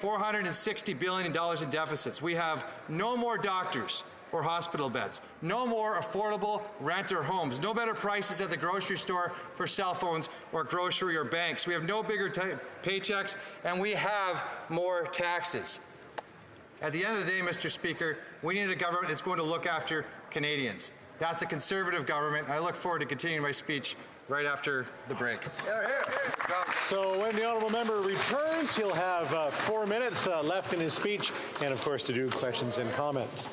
$460 billion in deficits. We have no more doctors or hospital beds, no more affordable renter homes, no better prices at the grocery store for cell phones or grocery or banks. We have no bigger paychecks, and we have more taxes. At the end of the day, Mr. Speaker, we need a government that's going to look after Canadians. That's a Conservative government. I look forward to continuing my speech right after the break. So when the honourable member returns, he'll have 4 minutes left in his speech, and of course to do questions and comments.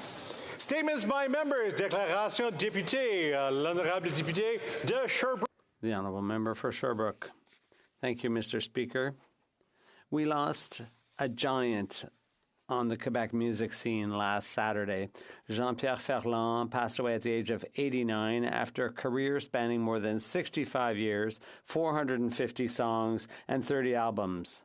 Statements by members. Déclaration député. L'honorable député de Sherbrooke. The honourable member for Sherbrooke. Thank you, Mr. Speaker. We lost a giant on the Quebec music scene last Saturday. Jean-Pierre Ferland passed away at the age of 89 after a career spanning more than 65 years, 450 songs, and 30 albums.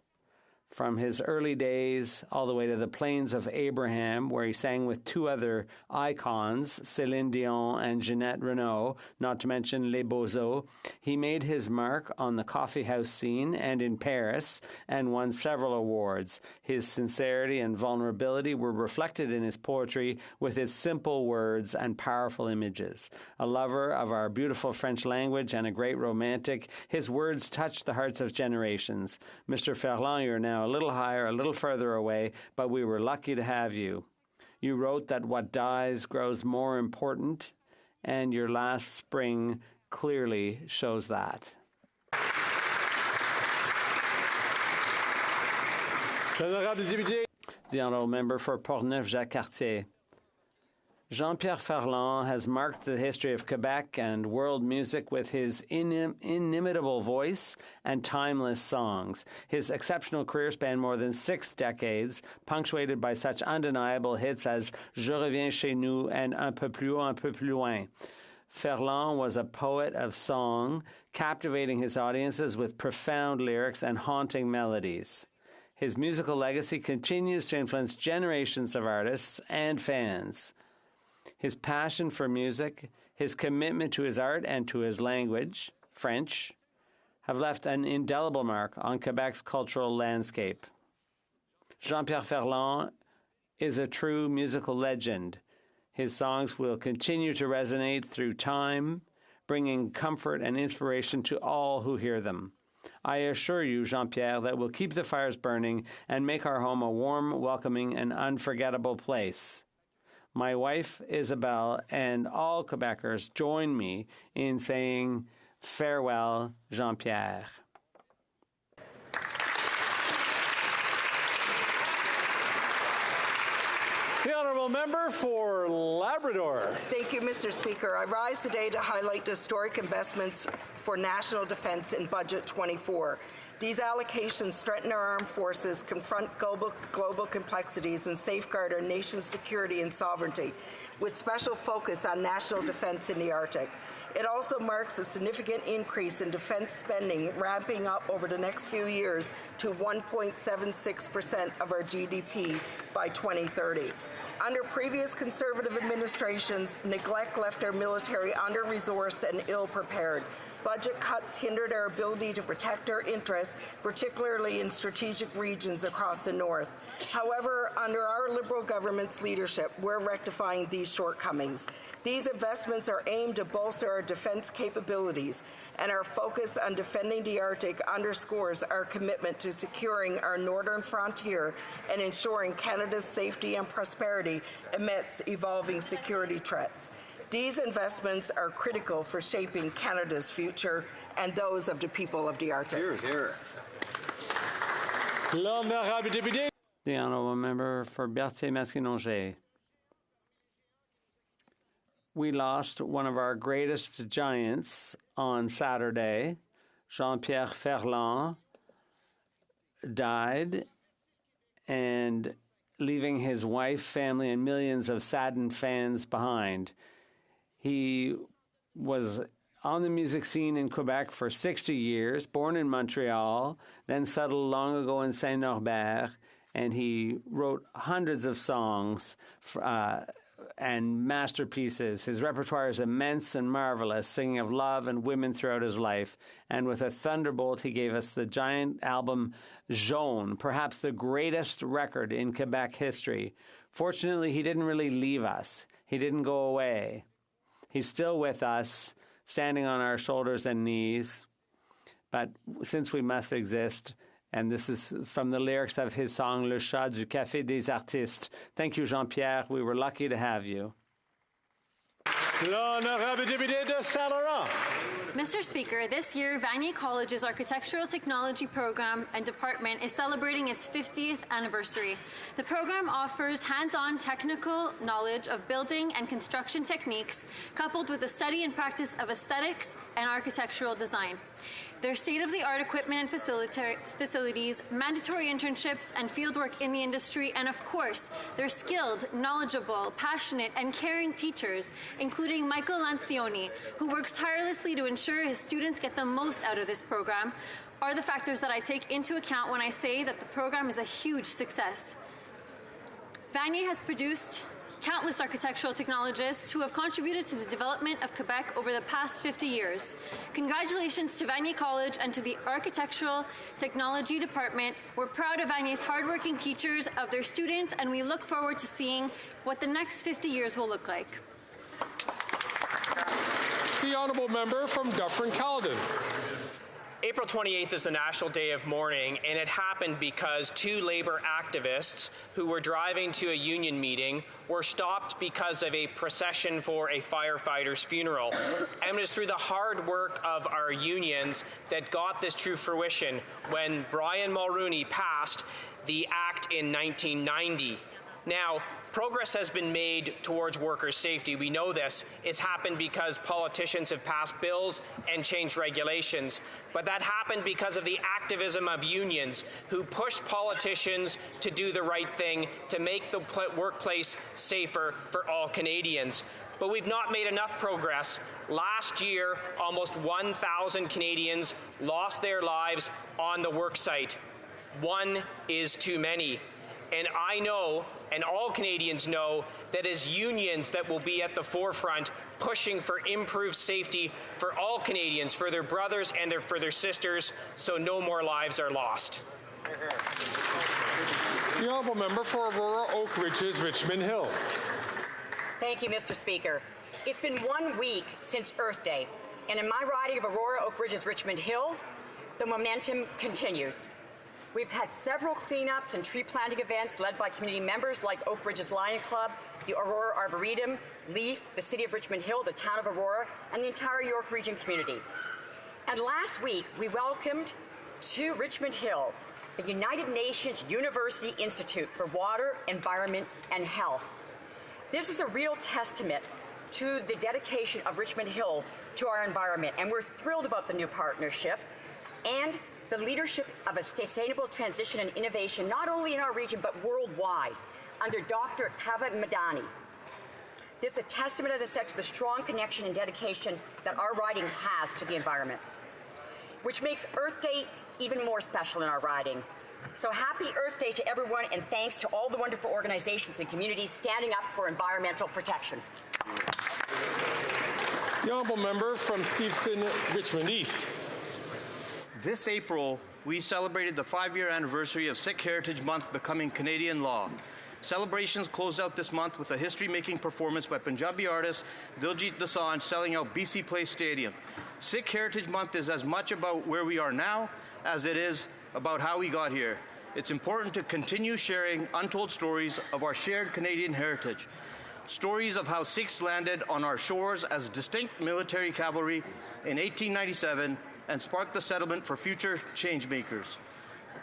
From his early days all the way to the Plains of Abraham, where he sang with two other icons, Céline Dion and Jeanette Renaud, not to mention Les Beaux-Os, he made his mark on the coffee house scene and in Paris and won several awards. His sincerity and vulnerability were reflected in his poetry with its simple words and powerful images. A lover of our beautiful French language and a great romantic, his words touched the hearts of generations. Mr. Ferland, you're now a little higher, a little further away, but we were lucky to have you. You wrote that what dies grows more important, and your last spring clearly shows that. The honourable member for Portneuf-Jacques-Cartier. Jean-Pierre Ferland has marked the history of Quebec and world music with his inimitable voice and timeless songs. His exceptional career spanned more than 6 decades, punctuated by such undeniable hits as Je reviens chez nous and Un peu plus haut, un peu plus loin. Ferland was a poet of song, captivating his audiences with profound lyrics and haunting melodies. His musical legacy continues to influence generations of artists and fans. His passion for music, his commitment to his art and to his language, French, have left an indelible mark on Quebec's cultural landscape. Jean-Pierre Ferland is a true musical legend. His songs will continue to resonate through time, bringing comfort and inspiration to all who hear them. I assure you, Jean-Pierre, that we'll keep the fires burning and make our home a warm, welcoming, and unforgettable place. My wife, Isabelle, and all Quebecers join me in saying farewell, Jean-Pierre. The honourable member for Labrador. Thank you, Mr. Speaker. I rise today to highlight the historic investments for national defence in Budget 24. These allocations strengthen our armed forces, confront global complexities, and safeguard our nation's security and sovereignty, with special focus on national defence in the Arctic. It also marks a significant increase in defence spending, ramping up over the next few years to 1.76% of our GDP by 2030. Under previous Conservative administrations, neglect left our military under-resourced and ill-prepared. Budget cuts hindered our ability to protect our interests, particularly in strategic regions across the north. However, under our Liberal government's leadership, we're rectifying these shortcomings. These investments are aimed to bolster our defence capabilities, and our focus on defending the Arctic underscores our commitment to securing our northern frontier and ensuring Canada's safety and prosperity amidst evolving security threats. These investments are critical for shaping Canada's future and those of the people of the Arctic. Hear, hear. The honourable member for Berthier-Masquinongé. We lost one of our greatest giants on Saturday. Jean-Pierre Ferland died, and leaving his wife, family, and millions of saddened fans behind. He was on the music scene in Quebec for 60 years, born in Montreal, then settled long ago in Saint-Norbert, and he wrote hundreds of songs and masterpieces. His repertoire is immense and marvelous, singing of love and women throughout his life. And with a thunderbolt, he gave us the giant album Jaune, perhaps the greatest record in Quebec history. Fortunately, he didn't really leave us. He didn't go away. He's still with us, standing on our shoulders and knees. But since we must exist, and this is from the lyrics of his song Le Chat du Café des Artistes. Thank you, Jean-Pierre. We were lucky to have you. L'honorable député de Saint-Laurent. Mr. Speaker, this year, Vanier College's Architectural Technology Program and Department is celebrating its 50th anniversary. The program offers hands-on technical knowledge of building and construction techniques, coupled with the study and practice of aesthetics and architectural design. Their state-of-the-art equipment and facilities, mandatory internships and fieldwork in the industry, and of course, their skilled, knowledgeable, passionate, and caring teachers, including Michael Lancioni, who works tirelessly to ensure his students get the most out of this program, are the factors that I take into account when I say that the program is a huge success. Vanier has produced countless architectural technologists who have contributed to the development of Quebec over the past 50 years. Congratulations to Vanier College and to the Architectural Technology Department. We're proud of Vanier's hardworking teachers, of their students, and we look forward to seeing what the next 50 years will look like. The honourable member from Dufferin-Caledon. April 28th is the National Day of Mourning, and it happened because two Labour activists who were driving to a union meeting were stopped because of a procession for a firefighter's funeral. And it was through the hard work of our unions that got this to fruition when Brian Mulrooney passed the Act in 1990. Now, progress has been made towards workers' safety. We know this. It's happened because politicians have passed bills and changed regulations. But that happened because of the activism of unions who pushed politicians to do the right thing, to make the workplace safer for all Canadians. But we've not made enough progress. Last year, almost 1,000 Canadians lost their lives on the worksite. One is too many. And I know, and all Canadians know, that as unions that will be at the forefront pushing for improved safety for all Canadians, for their brothers and for their sisters, so no more lives are lost. The honourable member for Aurora Oak Ridges, Richmond Hill. Thank you, Mr. Speaker. It's been 1 week since Earth Day, and in my riding of Aurora Oak Ridges, Richmond Hill, the momentum continues. We've had several cleanups and tree planting events led by community members like Oak Ridges Lion Club, the Aurora Arboretum, LEAF, the City of Richmond Hill, the Town of Aurora, and the entire York Region community. And last week, we welcomed to Richmond Hill the United Nations University Institute for Water, Environment, and Health. This is a real testament to the dedication of Richmond Hill to our environment, and we're thrilled about the new partnership and the leadership of a sustainable transition and innovation, not only in our region, but worldwide, under Dr. Kava Madani. This is a testament, as I said, to the strong connection and dedication that our riding has to the environment, which makes Earth Day even more special in our riding. So happy Earth Day to everyone, and thanks to all the wonderful organizations and communities standing up for environmental protection. The honourable member from Steveston, Richmond East. This April, we celebrated the 5-year anniversary of Sikh Heritage Month becoming Canadian law. Celebrations closed out this month with a history-making performance by Punjabi artist Diljit Dosanjh selling out BC Place Stadium. Sikh Heritage Month is as much about where we are now as it is about how we got here. It's important to continue sharing untold stories of our shared Canadian heritage. Stories of how Sikhs landed on our shores as distinct military cavalry in 1897 and sparked the settlement for future changemakers.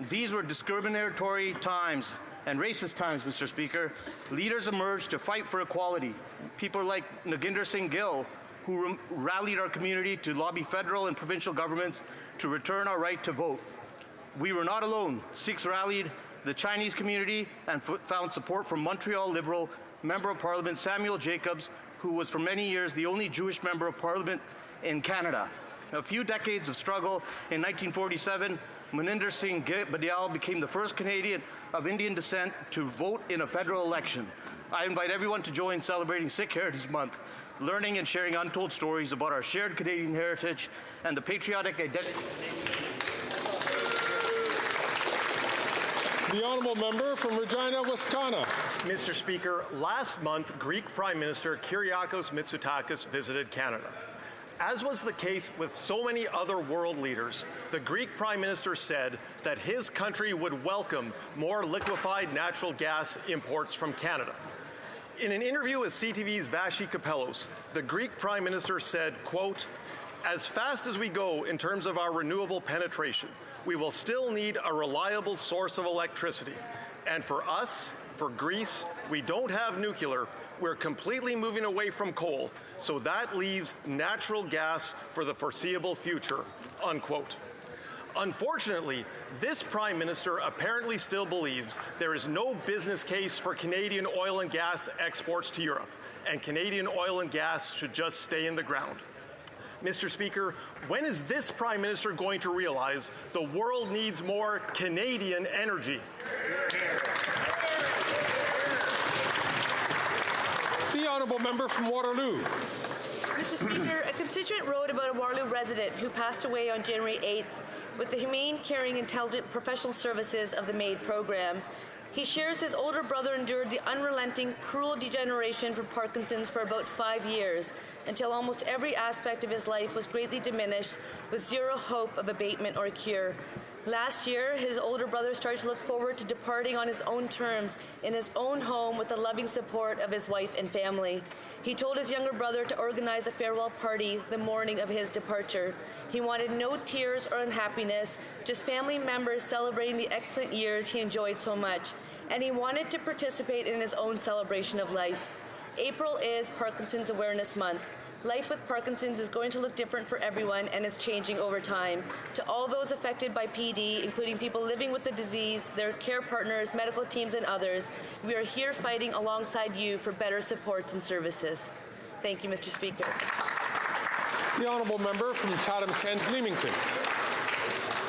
These were discriminatory times and racist times, Mr. Speaker. Leaders emerged to fight for equality. People like Naginder Singh Gill, who rallied our community to lobby federal and provincial governments to return our right to vote. We were not alone. Sikhs rallied the Chinese community and found support from Montreal Liberal Member of Parliament Samuel Jacobs, who was for many years the only Jewish Member of Parliament in Canada. A few decades of struggle, in 1947, Maninder Singh Badial became the first Canadian of Indian descent to vote in a federal election. I invite everyone to join celebrating Sikh Heritage Month, learning and sharing untold stories about our shared Canadian heritage and the patriotic identity. The honourable member from Regina, Wascana. Mr. Speaker, last month, Greek Prime Minister Kyriakos Mitsotakis visited Canada. As was the case with so many other world leaders, the Greek Prime Minister said that his country would welcome more liquefied natural gas imports from Canada. In an interview with CTV's Vashi Kapelos, the Greek Prime Minister said, quote, "As fast as we go in terms of our renewable penetration, we will still need a reliable source of electricity. And for us, for Greece, we don't have nuclear. We're completely moving away from coal, so that leaves natural gas for the foreseeable future," unquote. Unfortunately, this Prime Minister apparently still believes there is no business case for Canadian oil and gas exports to Europe, and Canadian oil and gas should just stay in the ground. Mr. Speaker, when is this Prime Minister going to realize the world needs more Canadian energy? The honourable member from Waterloo. Mr. Speaker, a constituent wrote about a Waterloo resident who passed away on January 8th with the humane, caring, intelligent professional services of the MAID program. He shares his older brother endured the unrelenting, cruel degeneration from Parkinson's for about 5 years, until almost every aspect of his life was greatly diminished, with zero hope of abatement or cure. Last year, his older brother started to look forward to departing on his own terms in his own home with the loving support of his wife and family. He told his younger brother to organize a farewell party the morning of his departure. He wanted no tears or unhappiness, just family members celebrating the excellent years he enjoyed so much. And he wanted to participate in his own celebration of life. April is Parkinson's Awareness Month. Life with Parkinson's is going to look different for everyone, and it's changing over time. To all those affected by PD, including people living with the disease, their care partners, medical teams, and others, we are here fighting alongside you for better supports and services. Thank you, Mr. Speaker. The honourable member from Chatham-Kent, Leamington.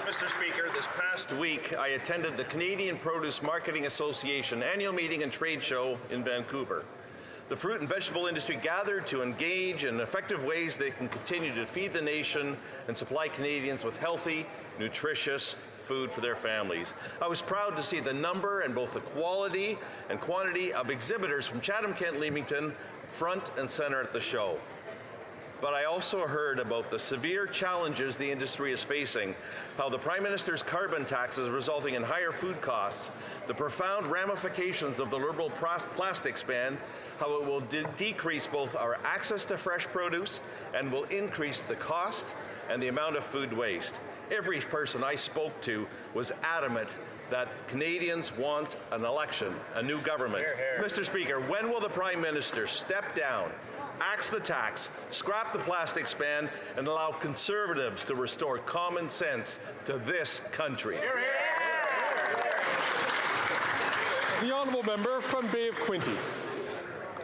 Mr. Speaker, this past week I attended the Canadian Produce Marketing Association annual meeting and trade show in Vancouver. The fruit and vegetable industry gathered to engage in effective ways they can continue to feed the nation and supply Canadians with healthy, nutritious food for their families. I was proud to see the number and both the quality and quantity of exhibitors from Chatham-Kent, Leamington front and center at the show. But I also heard about the severe challenges the industry is facing, how the Prime Minister's carbon tax is resulting in higher food costs, the profound ramifications of the Liberal plastics ban, how it will decrease both our access to fresh produce and will increase the cost and the amount of food waste. Every person I spoke to was adamant that Canadians want an election, a new government. Hear, hear. Mr. Speaker, when will the Prime Minister step down, axe the tax, scrap the plastics ban, and allow Conservatives to restore common sense to this country? Hear, hear. The honourable member from Bay of Quinte.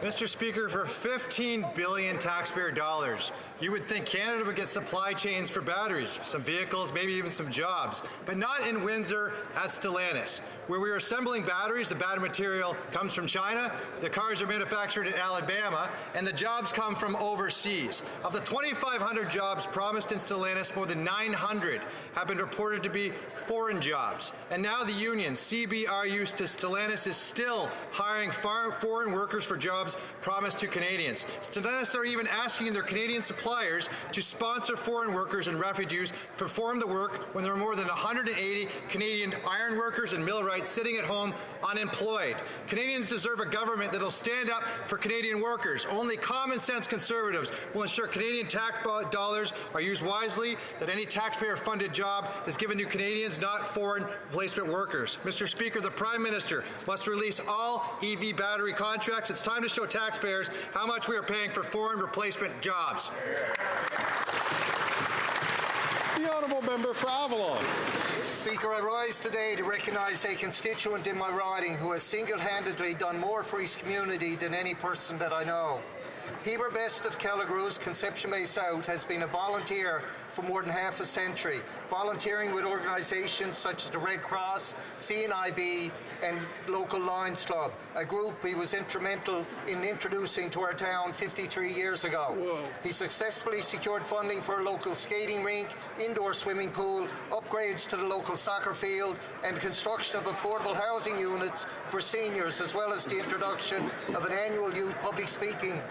Mr. Speaker, for $15 billion taxpayer dollars, you would think Canada would get supply chains for batteries, some vehicles, maybe even some jobs, but not in Windsor at Stellantis. Where we are assembling batteries, the battery material comes from China, the cars are manufactured in Alabama, and the jobs come from overseas. Of the 2,500 jobs promised in Stellantis, more than 900 have been reported to be foreign jobs. And now the union, CBRU to Stellantis, is still hiring foreign workers for jobs promised to Canadians. Stellantis are even asking their Canadian suppliers to sponsor foreign workers and refugees perform the work when there are more than 180 Canadian iron workers and millwrights sitting at home unemployed. Canadians deserve a government that will stand up for Canadian workers. Only common sense Conservatives will ensure Canadian tax dollars are used wisely, that any taxpayer-funded job is given to Canadians, not foreign replacement workers. Mr. Speaker, the Prime Minister must release all EV battery contracts. It's time to show taxpayers how much we are paying for foreign replacement jobs. The honourable member for Avalon. Speaker, I rise today to recognise a constituent in my riding who has single-handedly done more for his community than any person that I know. Heber Best of Kelligrews, Conception Bay South, has been a volunteer for more than half a century, volunteering with organizations such as the Red Cross, CNIB, and local Lions Club, a group he was instrumental in introducing to our town 53 years ago. Whoa. He successfully secured funding for a local skating rink, indoor swimming pool, upgrades to the local soccer field, and construction of affordable housing units for seniors, as well as the introduction of an annual youth public speaking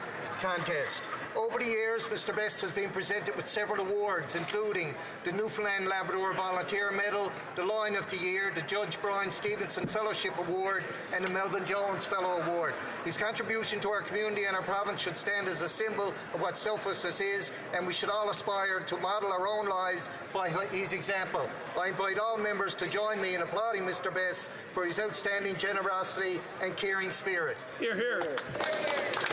contest. Over the years, Mr. Best has been presented with several awards, including the Newfoundland Labrador Volunteer Medal, the Lion of the Year, the Judge Brian Stevenson Fellowship Award, and the Melvin Jones Fellow Award. His contribution to our community and our province should stand as a symbol of what selflessness is, and we should all aspire to model our own lives by his example. I invite all members to join me in applauding Mr. Best for his outstanding generosity and caring spirit. Hear, hear.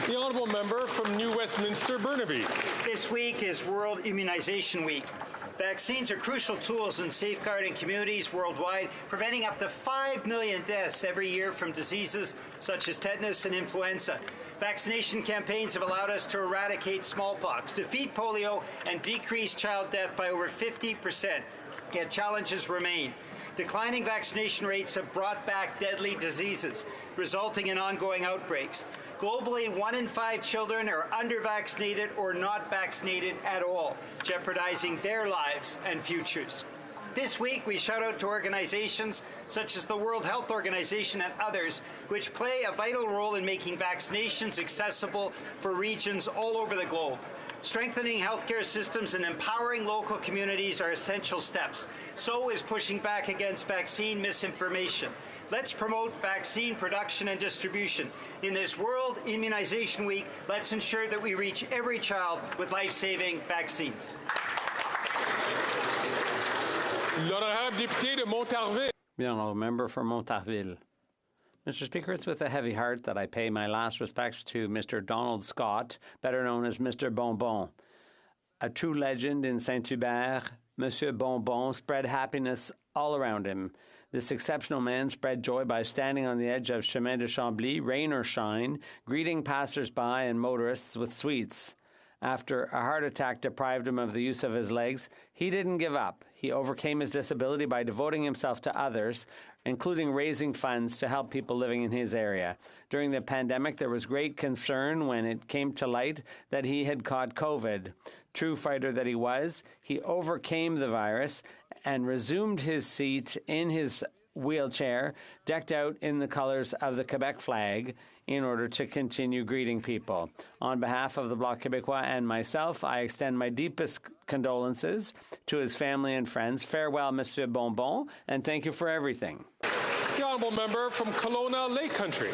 The Honourable Member from New Westminster, Burnaby. This week is World Immunization Week. Vaccines are crucial tools in safeguarding communities worldwide, preventing up to 5 million deaths every year from diseases such as tetanus and influenza. Vaccination campaigns have allowed us to eradicate smallpox, defeat polio, and decrease child death by over 50%. Yet challenges remain. Declining vaccination rates have brought back deadly diseases, resulting in ongoing outbreaks. Globally, 1 in 5 children are under-vaccinated or not vaccinated at all, jeopardizing their lives and futures. This week, we shout out to organizations such as the World Health Organization and others, which play a vital role in making vaccinations accessible for regions all over the globe. Strengthening healthcare systems and empowering local communities are essential steps. So is pushing back against vaccine misinformation. Let's promote vaccine production and distribution. In this World Immunization Week, let's ensure that we reach every child with life-saving vaccines. L'honorable député de Montarville. The honourable member for Montarville. Mr. Speaker, it's with a heavy heart that I pay my last respects to Mr. Donald Scott, better known as Mr. Bonbon. A true legend in Saint-Hubert, Monsieur Bonbon spread happiness all around him. This exceptional man spread joy by standing on the edge of Chemin de Chambly, rain or shine, greeting passers-by and motorists with sweets. After a heart attack deprived him of the use of his legs, he didn't give up. He overcame his disability by devoting himself to others, including raising funds to help people living in his area. During the pandemic, there was great concern when it came to light that he had caught COVID. True fighter that he was, he overcame the virus and resumed his seat in his wheelchair, decked out in the colors of the Quebec flag, in order to continue greeting people. On behalf of the Bloc Québécois and myself, I extend my deepest condolences to his family and friends. Farewell, Monsieur Bonbon, and thank you for everything. The Honourable Member from Kelowna Lake Country.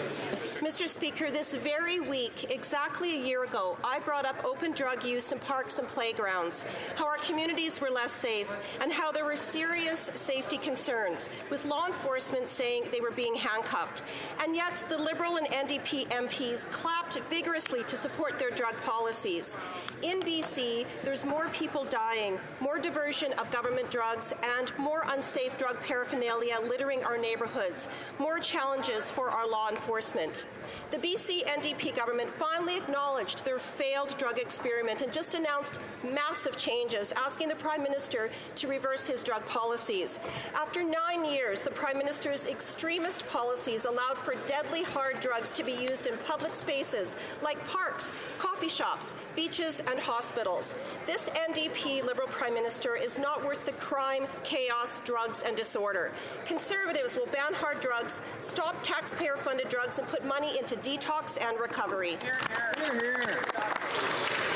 Mr. Speaker, this very week, exactly a year ago, I brought up open drug use in parks and playgrounds, how our communities were less safe, and how there were serious safety concerns, with law enforcement saying they were being handcuffed. And yet, the Liberal and NDP MPs clapped vigorously to support their drug policies. In BC, there's more people dying, more diversion of government drugs, and more unsafe drug paraphernalia littering our neighborhoods, more challenges for our law enforcement. The BC NDP government finally acknowledged their failed drug experiment and just announced massive changes, asking the Prime Minister to reverse his drug policies. After 9 years, the Prime Minister's extremist policies allowed for deadly hard drugs to be used in public spaces like parks, coffee shops, beaches, and hospitals. This NDP Liberal Prime Minister is not worth the crime, chaos, drugs, and disorder. Conservatives will ban hard drugs, stop taxpayer-funded drugs, and put money into detox and recovery.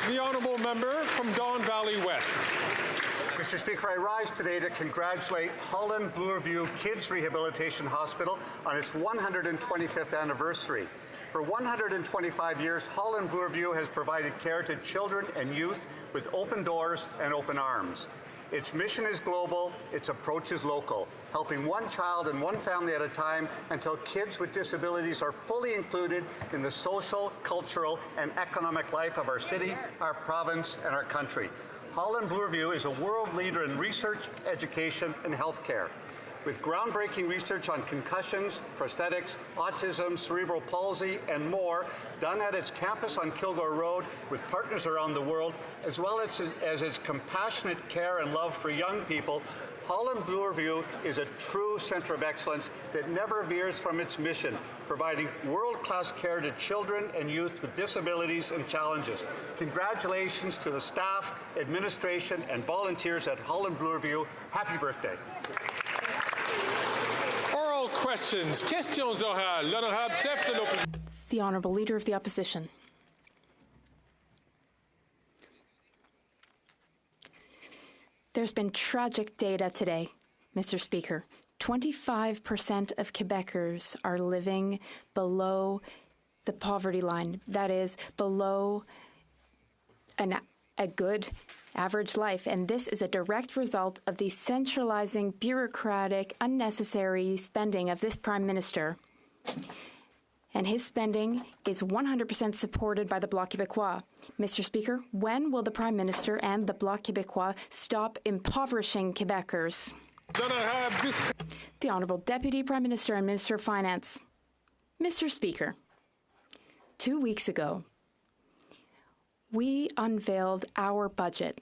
The Honourable Member from Don Valley West. Mr. Speaker, I rise today to congratulate Holland Bloorview Kids Rehabilitation Hospital on its 125th anniversary. For 125 years, Holland Bloorview has provided care to children and youth with open doors and open arms. Its mission is global, its approach is local, helping one child and one family at a time until kids with disabilities are fully included in the social, cultural, and economic life of our city, our province, and our country. Holland Bloorview is a world leader in research, education, and healthcare. with groundbreaking research on concussions, prosthetics, autism, cerebral palsy, and more done at its campus on Kilgore Road with partners around the world, as well as its compassionate care and love for young people, Holland Bloorview is a true center of excellence that never veers from its mission, providing world-class care to children and youth with disabilities and challenges. Congratulations to the staff, administration, and volunteers at Holland Bloorview. Happy birthday. Oral questions. Questions orales. L'honorable chef de l'opposition. The Honourable Leader of the Opposition. There's been tragic data today, Mr. Speaker. 25% of Quebecers are living below the poverty line, that is, below a good average life. And this is a direct result of the centralizing, bureaucratic, unnecessary spending of this Prime Minister. And his spending is 100% supported by the Bloc Québécois. Mr. Speaker, when will the Prime Minister and the Bloc Québécois stop impoverishing Quebecers? The Honourable Deputy Prime Minister and Minister of Finance. Mr. Speaker, 2 weeks ago, we unveiled our budget.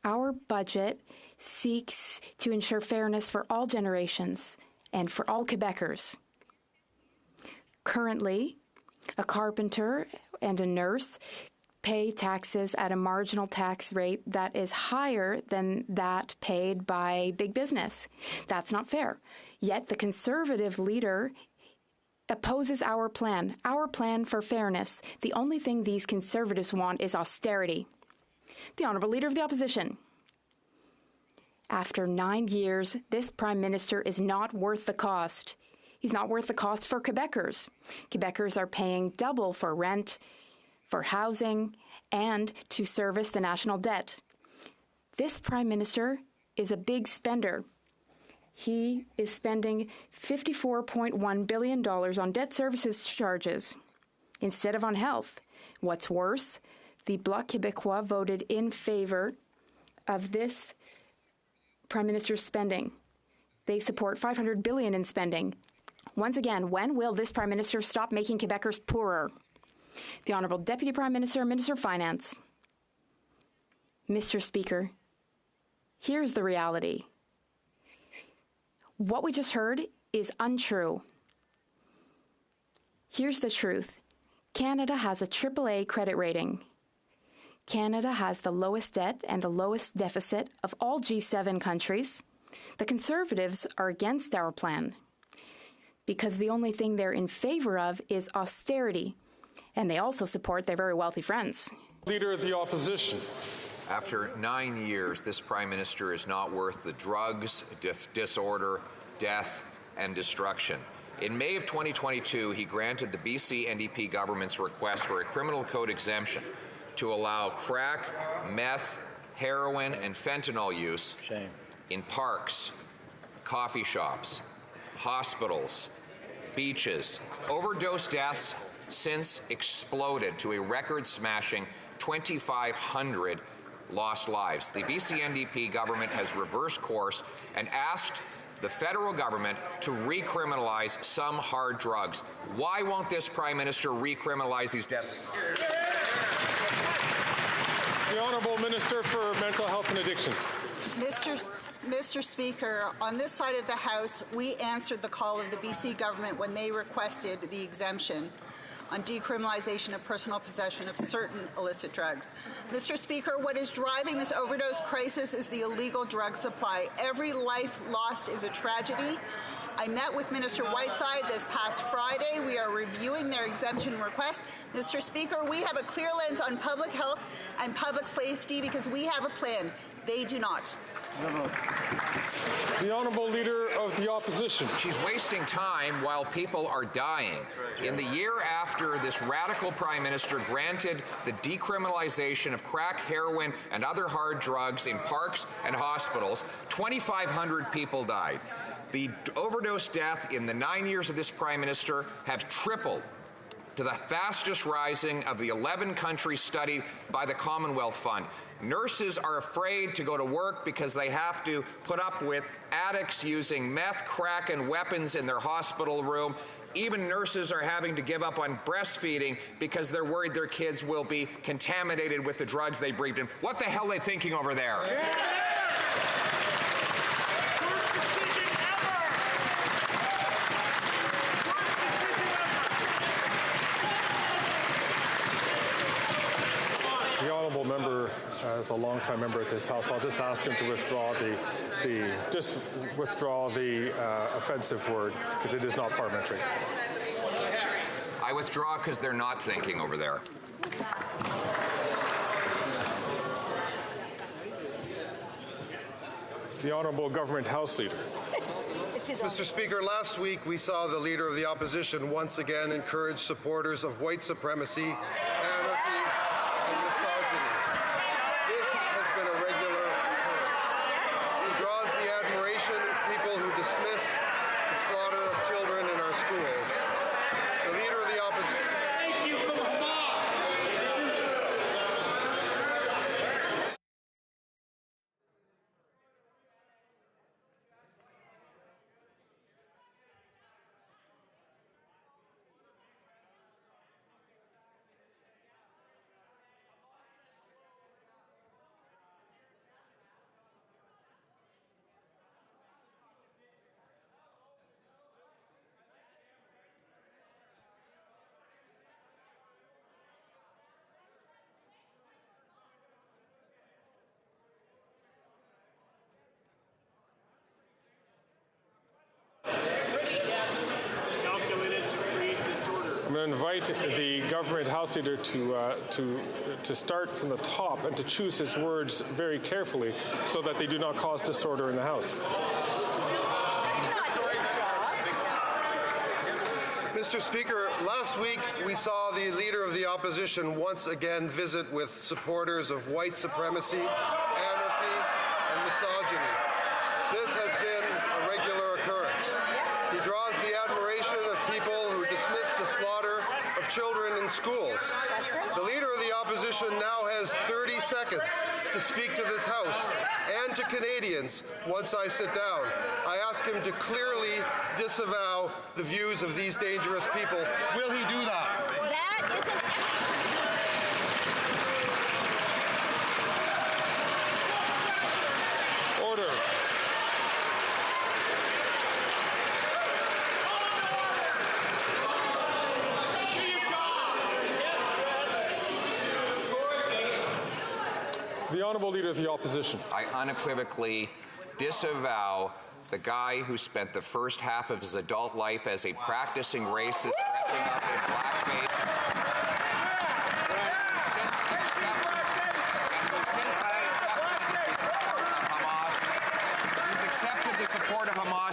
Our budget seeks to ensure fairness for all generations and for all Quebecers. Currently, a carpenter and a nurse pay taxes at a marginal tax rate that is higher than that paid by big business. That's not fair. Yet the Conservative leader opposes our plan for fairness. The only thing these Conservatives want is austerity. The Honourable Leader of the Opposition. After 9 years, this Prime Minister is not worth the cost. He's not worth the cost for Quebecers. Quebecers are paying double for rent, for housing, and to service the national debt. This Prime Minister is a big spender. He is spending $54.1 billion on debt services charges instead of on health. What's worse, the Bloc Québécois voted in favor of this Prime Minister's spending. They support $500 billion in spending. Once again, when will this Prime Minister stop making Quebecers poorer? The Honourable Deputy Prime Minister and Minister of Finance. Mr. Speaker, here's the reality. What we just heard is untrue. Here's the truth. Canada has a AAA credit rating. Canada has the lowest debt and the lowest deficit of all G7 countries. The Conservatives are against our plan because the only thing they're in favor of is austerity, and they also support their very wealthy friends. Leader of the Opposition. After 9 years, this Prime Minister is not worth the drugs, disorder, death, and destruction. In May of 2022, he granted the BC NDP government's request for a criminal code exemption to allow crack, meth, heroin, and fentanyl use in parks, coffee shops, hospitals, beaches. Overdose deaths since exploded to a record-smashing 2,500 lost lives. The BC NDP government has reversed course and asked the federal government to recriminalize some hard drugs. Why won't this Prime Minister recriminalize these deadly drugs? The Honourable Minister for Mental Health and Addictions. Mr. Speaker, on this side of the House, we answered the call of the BC government when they requested the exemption on decriminalization of personal possession of certain illicit drugs. Mr. Speaker, what is driving this overdose crisis is the illegal drug supply. Every life lost is a tragedy. I met with Minister Whiteside this past Friday. We are reviewing their exemption request. Mr. Speaker, we have a clear lens on public health and public safety because we have a plan. They do not. The Honourable Leader of the Opposition. She's wasting time while people are dying. In the year after this radical Prime Minister granted the decriminalization of crack, heroin, and other hard drugs in parks and hospitals, 2,500 people died. The overdose death in the 9 years of this Prime Minister have tripled to the fastest rising of the 11 countries studied by the Commonwealth Fund. Nurses are afraid to go to work because they have to put up with addicts using meth, crack, and weapons in their hospital room. Even nurses are having to give up on breastfeeding because they're worried their kids will be contaminated with the drugs they breathed in. What the hell are they thinking over there? The honourable member, as a long-time member of this House, I'll just ask him to withdraw the offensive word, because it is not parliamentary. I withdraw because they're not thinking over there. The honourable government House leader. Mr. Speaker, last week we saw the Leader of the Opposition once again encourage supporters of white supremacy, anarchy, and misogyny. This has been a regular occurrence. He draws the admiration of people who dismiss the slaughter of children in our schools. The Leader of the Opposition. Thank you from Hamas. I'm going to invite the government House leader to start from the top and to choose his words very carefully so that they do not cause disorder in the House. Mr. Speaker, last week we saw the Leader of the Opposition once again visit with supporters of white supremacy, anarchy, and misogyny. This has been a regular occurrence. He draws the admiration of people who dismiss the slaughter of children in schools. The Leader of the Opposition now has 30 seconds to speak to this House and to Canadians once I sit down. I ask him to clearly disavow the views of these dangerous people. Will he do that? That is an Order. The honourable Leader of the Opposition. I unequivocally disavow the guy who spent the first half of his adult life as a practicing racist, dressing up in blackface,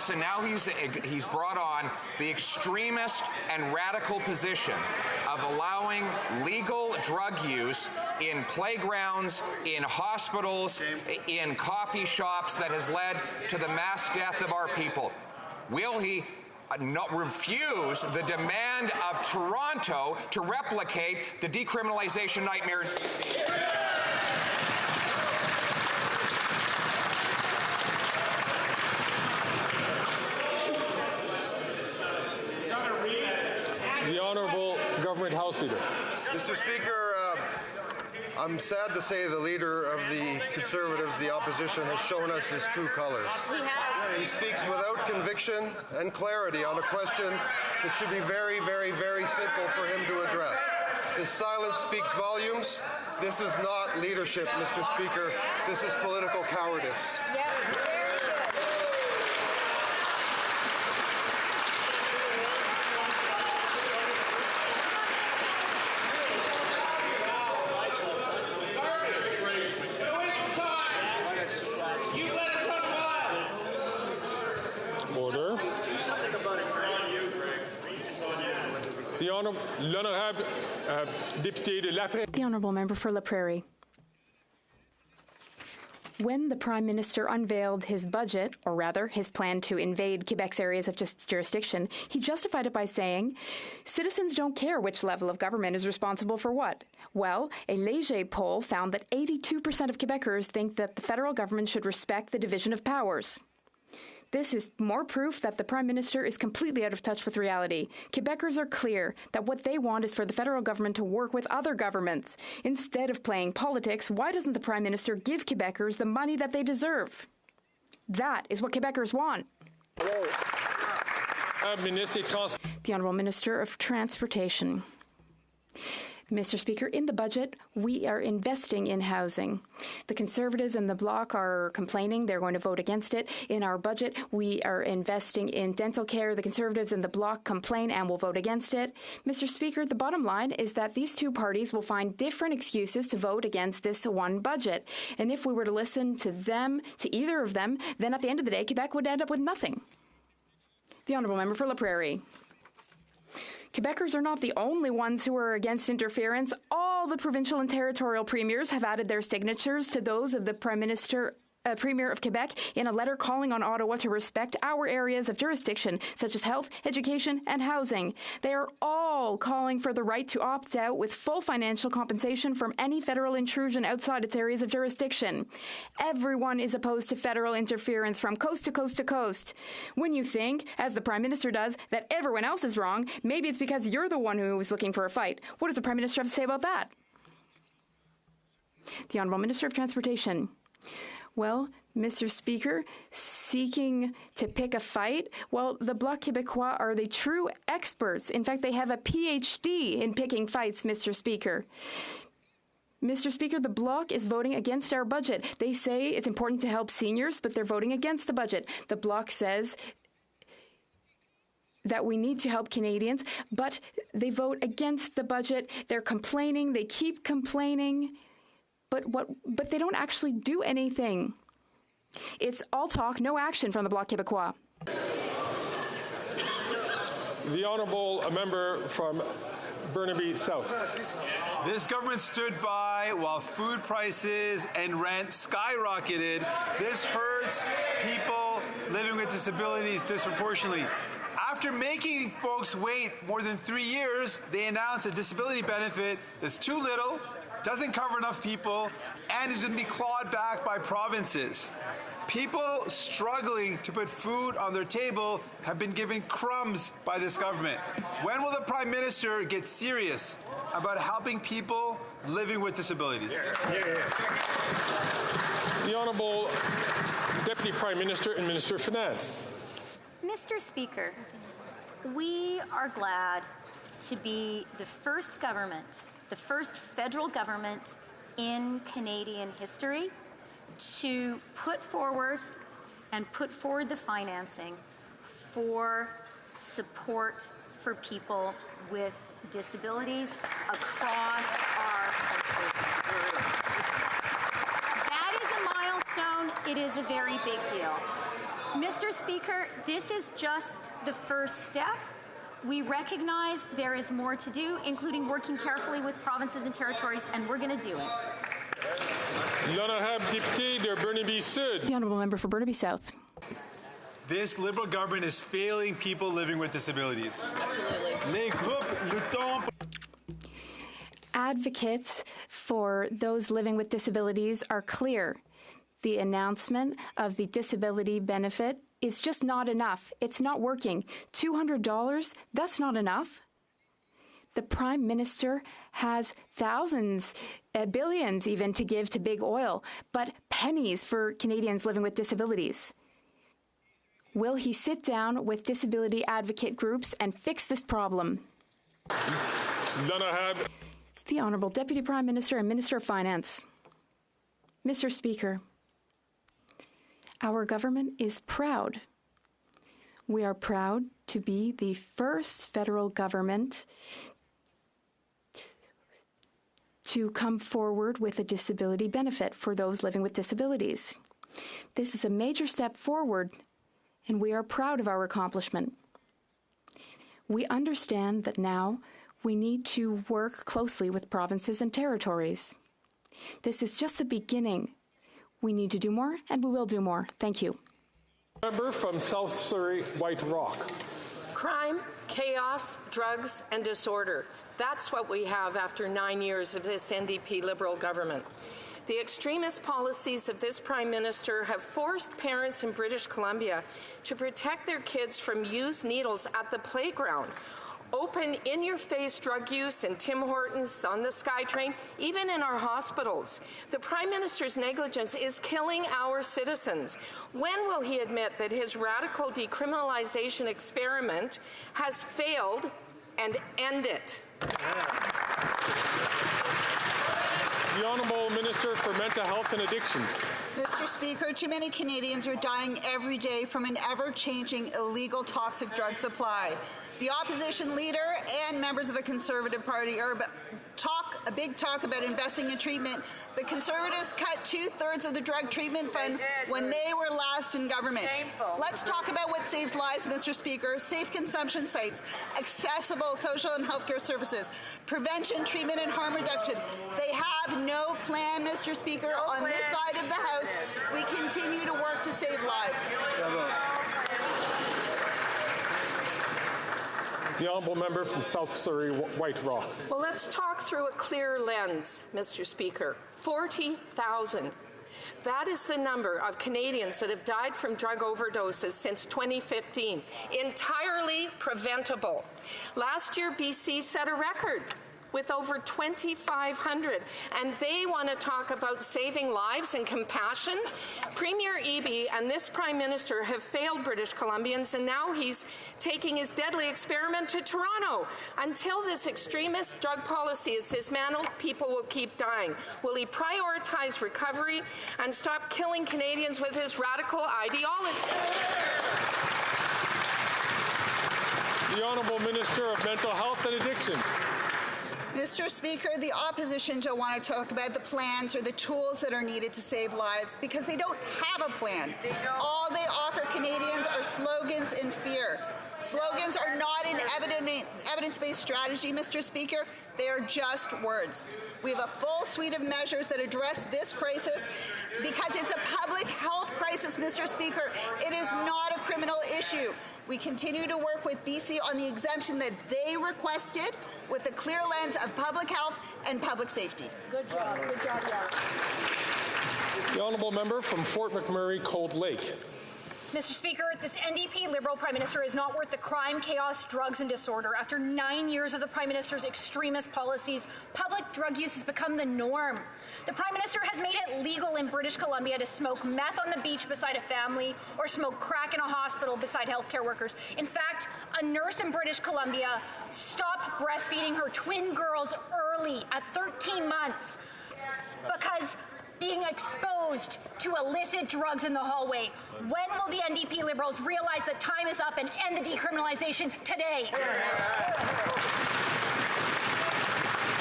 and now he's brought on the extremist and radical position of allowing legal drug use in playgrounds, in hospitals, in coffee shops that has led to the mass death of our people. Will he not refuse the demand of Toronto to replicate the decriminalization nightmare in BC? The Honourable Government House Leader. Mr. Speaker, I'm sad to say the Leader of the Conservatives, the Opposition, has shown us his true colors. He speaks without conviction and clarity on a question that should be very, very, very simple for him to address. His silence speaks volumes. This is not leadership, Mr. Speaker. This is political cowardice. Order. The Honourable Député de La Prairie. The Honourable Member for La Prairie. When the Prime Minister unveiled his budget, or rather his plan to invade Quebec's areas of jurisdiction, he justified it by saying, citizens don't care which level of government is responsible for what. Well, a Léger poll found that 82% of Quebecers think that the federal government should respect the division of powers. This is more proof that the Prime Minister is completely out of touch with reality. Quebecers are clear that what they want is for the federal government to work with other governments. Instead of playing politics, why doesn't the Prime Minister give Quebecers the money that they deserve? That is what Quebecers want. The Honourable Minister of Transportation. Mr. Speaker, in the budget, we are investing in housing. The Conservatives and the Bloc are complaining. They're going to vote against it. In our budget, we are investing in dental care. The Conservatives and the Bloc complain and will vote against it. Mr. Speaker, the bottom line is that these two parties will find different excuses to vote against this one budget. And if we were to listen to them, to either of them, then at the end of the day, Quebec would end up with nothing. The Honourable Member for La Prairie. Quebecers are not the only ones who are against interference. All the provincial and territorial premiers have added their signatures to those of the Premier of Quebec in a letter calling on Ottawa to respect our areas of jurisdiction, such as health, education, and housing. They are all calling for the right to opt out with full financial compensation from any federal intrusion outside its areas of jurisdiction. Everyone is opposed to federal interference from coast to coast to coast. When you think, as the Prime Minister does, that everyone else is wrong, maybe it's because you're the one who is looking for a fight. What does the Prime Minister have to say about that? The Honourable Minister of Transportation. Well, Mr. Speaker, seeking to pick a fight, well, the Bloc Québécois are the true experts. In fact, they have a PhD in picking fights, Mr. Speaker. Mr. Speaker, the Bloc is voting against our budget. They say it's important to help seniors, but they're voting against the budget. The Bloc says that we need to help Canadians, but they vote against the budget. They're complaining. They keep complaining. But they don't actually do anything. It's all talk, no action from the Bloc Québécois. The Honourable Member from Burnaby South. This government stood by while food prices and rent skyrocketed. This hurts people living with disabilities disproportionately. After making folks wait more than 3 years, they announced a disability benefit that's too little, doesn't cover enough people, and is going to be clawed back by provinces. People struggling to put food on their table have been given crumbs by this government. When will the Prime Minister get serious about helping people living with disabilities? The Honourable Deputy Prime Minister and Minister of Finance. Mr. Speaker, we are glad to be the first government, the first federal government in Canadian history to put forward the financing for support for people with disabilities across our country. That is a milestone. It is a very big deal. Mr. Speaker, this is just the first step. We recognize there is more to do, including working carefully with provinces and territories, and we're going to do it. L'honorable député de Burnaby Sud. The Honourable Member for Burnaby South. This Liberal government is failing people living with disabilities. Les groupes luttons. Advocates for those living with disabilities are clear. The announcement of the disability benefit is just not enough. It's not working. $200, that's not enough. The Prime Minister has thousands, billions even, to give to big oil, but pennies for Canadians living with disabilities. Will he sit down with disability advocate groups and fix this problem? The Honourable Deputy Prime Minister and Minister of Finance. Mr. Speaker, our government is proud. We are proud to be the first federal government to come forward with a disability benefit for those living with disabilities. This is a major step forward, and we are proud of our accomplishment. We understand that now we need to work closely with provinces and territories. This is just the beginning. We need to do more, and we will do more. Thank you. Member from South Surrey, White Rock. Crime, chaos, drugs, and disorder. That's what we have after 9 years of this NDP Liberal government. The extremist policies of this Prime Minister have forced parents in British Columbia to protect their kids from used needles at the playground. Open, in-your-face drug use in Tim Hortons, on the SkyTrain, even in our hospitals. The Prime Minister's negligence is killing our citizens. When will he admit that his radical decriminalization experiment has failed and end it? The Honourable Minister for Mental Health and Addictions. Mr. Speaker, too many Canadians are dying every day from an ever-changing illegal toxic drug supply. The opposition leader and members of the Conservative Party are a big talk about investing in treatment, but Conservatives cut 2/3 of the drug treatment fund when they were last in government. Shameful. Let's talk about what saves lives, Mr. Speaker. Safe consumption sites, accessible social and healthcare services, prevention, treatment, and harm reduction. They have no plan, Mr. Speaker. On this side of the House, we continue to work to save lives. The Honourable Member from South Surrey, White Rock. Well, let's talk through a clear lens, Mr. Speaker. 40,000. That is the number of Canadians that have died from drug overdoses since 2015. Entirely preventable. Last year, BC set a record with over 2,500, and they want to talk about saving lives and compassion. Premier Eby and this Prime Minister have failed British Columbians, and now he's taking his deadly experiment to Toronto. Until this extremist drug policy is dismantled, people will keep dying. Will he prioritize recovery and stop killing Canadians with his radical ideology? The Honourable Minister of Mental Health and Addictions. Mr. Speaker, the opposition don't want to talk about the plans or the tools that are needed to save lives because they don't have a plan. All they offer Canadians are slogans and fear. Slogans are not an evidence-based strategy, Mr. Speaker. They are just words. We have a full suite of measures that address this crisis because it's a public health crisis, Mr. Speaker. It is not a criminal issue. We continue to work with BC on the exemption that they requested with a clear lens of public health and public safety. Good job, yeah. The Honourable Member from Fort McMurray, Cold Lake. Mr. Speaker, this NDP Liberal Prime Minister is not worth the crime, chaos, drugs, and disorder. After 9 years of the Prime Minister's extremist policies, public drug use has become the norm. The Prime Minister has made it legal in British Columbia to smoke meth on the beach beside a family or smoke crack in a hospital beside healthcare workers. In fact, a nurse in British Columbia stopped breastfeeding her twin girls early at 13 months because being exposed to illicit drugs in the hallway. When will the NDP Liberals realize that time is up and end the decriminalization today?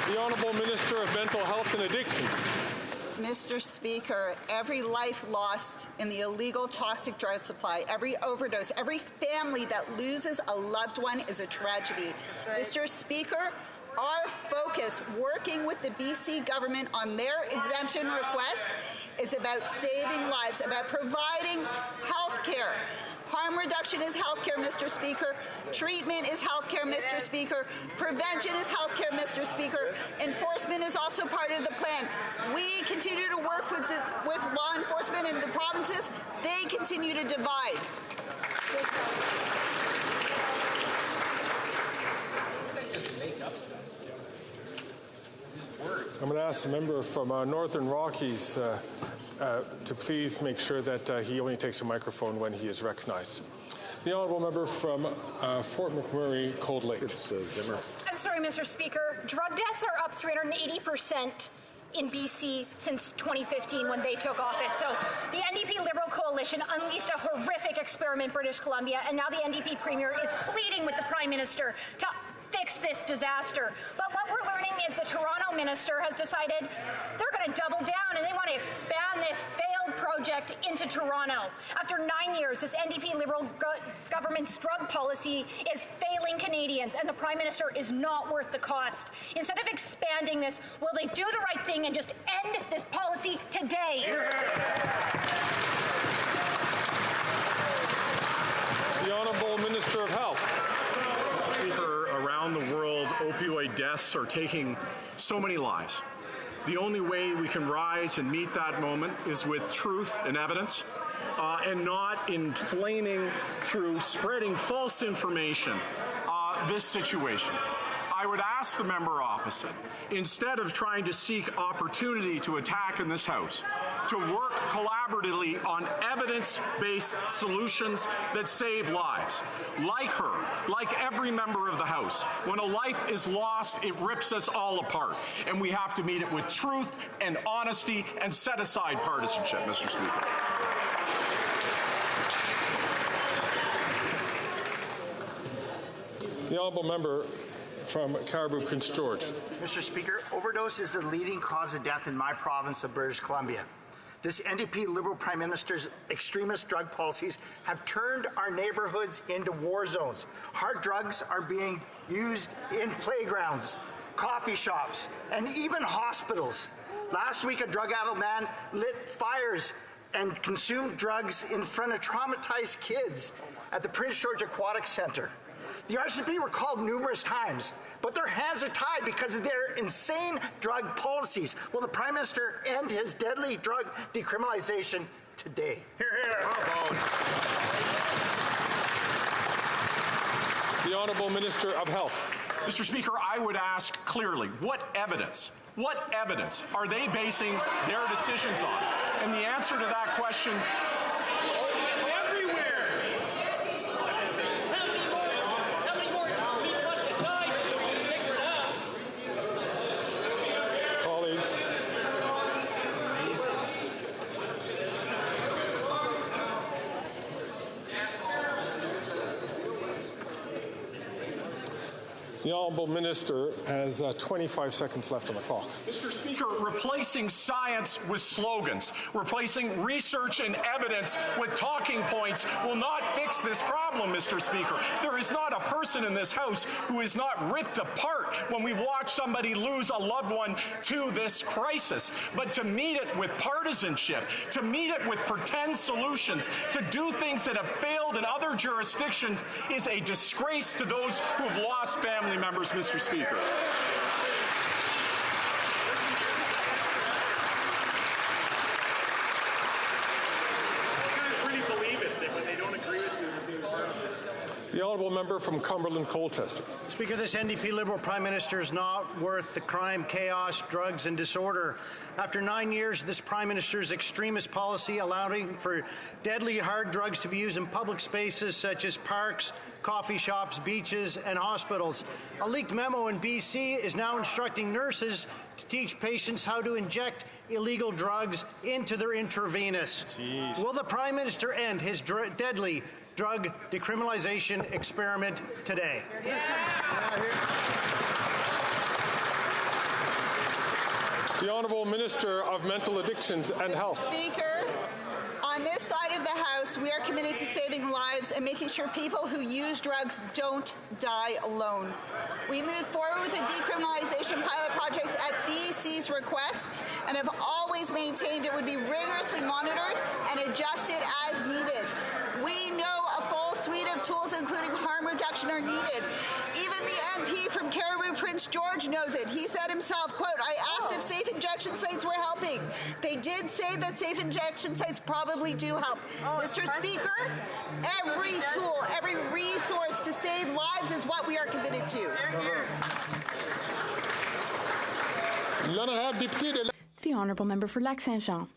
The Honourable Minister of Mental Health and Addictions. Mr. Speaker, every life lost in the illegal toxic drug supply, every overdose, every family that loses a loved one is a tragedy. Right. Mr. Speaker, our focus, working with the BC government on their exemption request, is about saving lives, about providing health care. Harm reduction is health care, Mr. Speaker. Treatment is health care, Mr. Speaker. Prevention is health care, Mr. Speaker. Enforcement is also part of the plan. We continue to work with law enforcement in the provinces. They continue to divide. I'm going to ask the member from Northern Rockies to please make sure that he only takes a microphone when he is recognized. The Honourable Member from Fort McMurray, Cold Lake. I'm sorry, Mr. Speaker. Drug deaths are up 380% in BC since 2015 when they took office. So the NDP Liberal Coalition unleashed a horrific experiment in British Columbia, and now the NDP Premier is pleading with the Prime Minister to fix this disaster. But what what we're learning is the Toronto minister has decided they're going to double down and they want to expand this failed project into Toronto. After 9 years, this NDP Liberal government's drug policy is failing Canadians, and the Prime Minister is not worth the cost. Instead of expanding this, will they do the right thing and just end this policy today? The Honourable Minister of Health. Mr. Speaker, around the world, opioid deaths are taking so many lives. The only way we can rise and meet that moment is with truth and evidence, and not inflaming through spreading false information this situation. I would ask the member opposite, instead of trying to seek opportunity to attack in this House, to work collaboratively on evidence-based solutions that save lives. Like her, like every member of the House, when a life is lost, it rips us all apart, and we have to meet it with truth and honesty and set aside partisanship, Mr. Speaker. The honourable member from Caribou Prince George. Mr. Speaker, overdose is the leading cause of death in my province of British Columbia. This NDP Liberal Prime Minister's extremist drug policies have turned our neighborhoods into war zones. Hard drugs are being used in playgrounds, coffee shops, and even hospitals. Last week, a drug-addled man lit fires and consumed drugs in front of traumatized kids at the Prince George Aquatic Centre. The RCMP were called numerous times, but their hands are tied because of their insane drug policies. Will the Prime Minister end his deadly drug decriminalization today? Hear, hear. The Honourable Minister of Health. Mr. Speaker, I would ask clearly, what evidence are they basing their decisions on? And the answer to that question, the Honourable Minister has 25 seconds left on the clock. Mr. Speaker, replacing science with slogans, replacing research and evidence with talking points will not fix this problem, Mr. Speaker. There is not a person in this House who is not ripped apart when we watch somebody lose a loved one to this crisis. But to meet it with partisanship, to meet it with pretend solutions, to do things that have failed in other jurisdictions is a disgrace to those who have lost family members, Mr. Speaker. The Honourable Member from Cumberland Colchester. Speaker, this NDP Liberal Prime Minister is not worth the crime, chaos, drugs and disorder. After 9 years, this Prime Minister's extremist policy allowing for deadly hard drugs to be used in public spaces such as parks, coffee shops, beaches and hospitals. A leaked memo in BC is now instructing nurses to teach patients how to inject illegal drugs into their intravenous. Jeez. Will the Prime Minister end his deadly drug decriminalization experiment today? The Honourable Minister of Mental Addictions and Health. Speaker, on this side of the House, we are committed to saving lives and making sure people who use drugs don't die alone. We moved forward with the decriminalization pilot project at BC's request and have always maintained it would be rigorously monitored and adjusted as needed. We know a full suite of tools, including harm reduction, are needed. Even the MP from Caribou Prince George knows it. He said himself, quote, I asked if safe injection sites were helping. They did say that safe injection sites probably do help. Mr. Speaker, every tool, every resource to save lives is what we are committed to. The Honourable Member for Lac-Saint-Jean.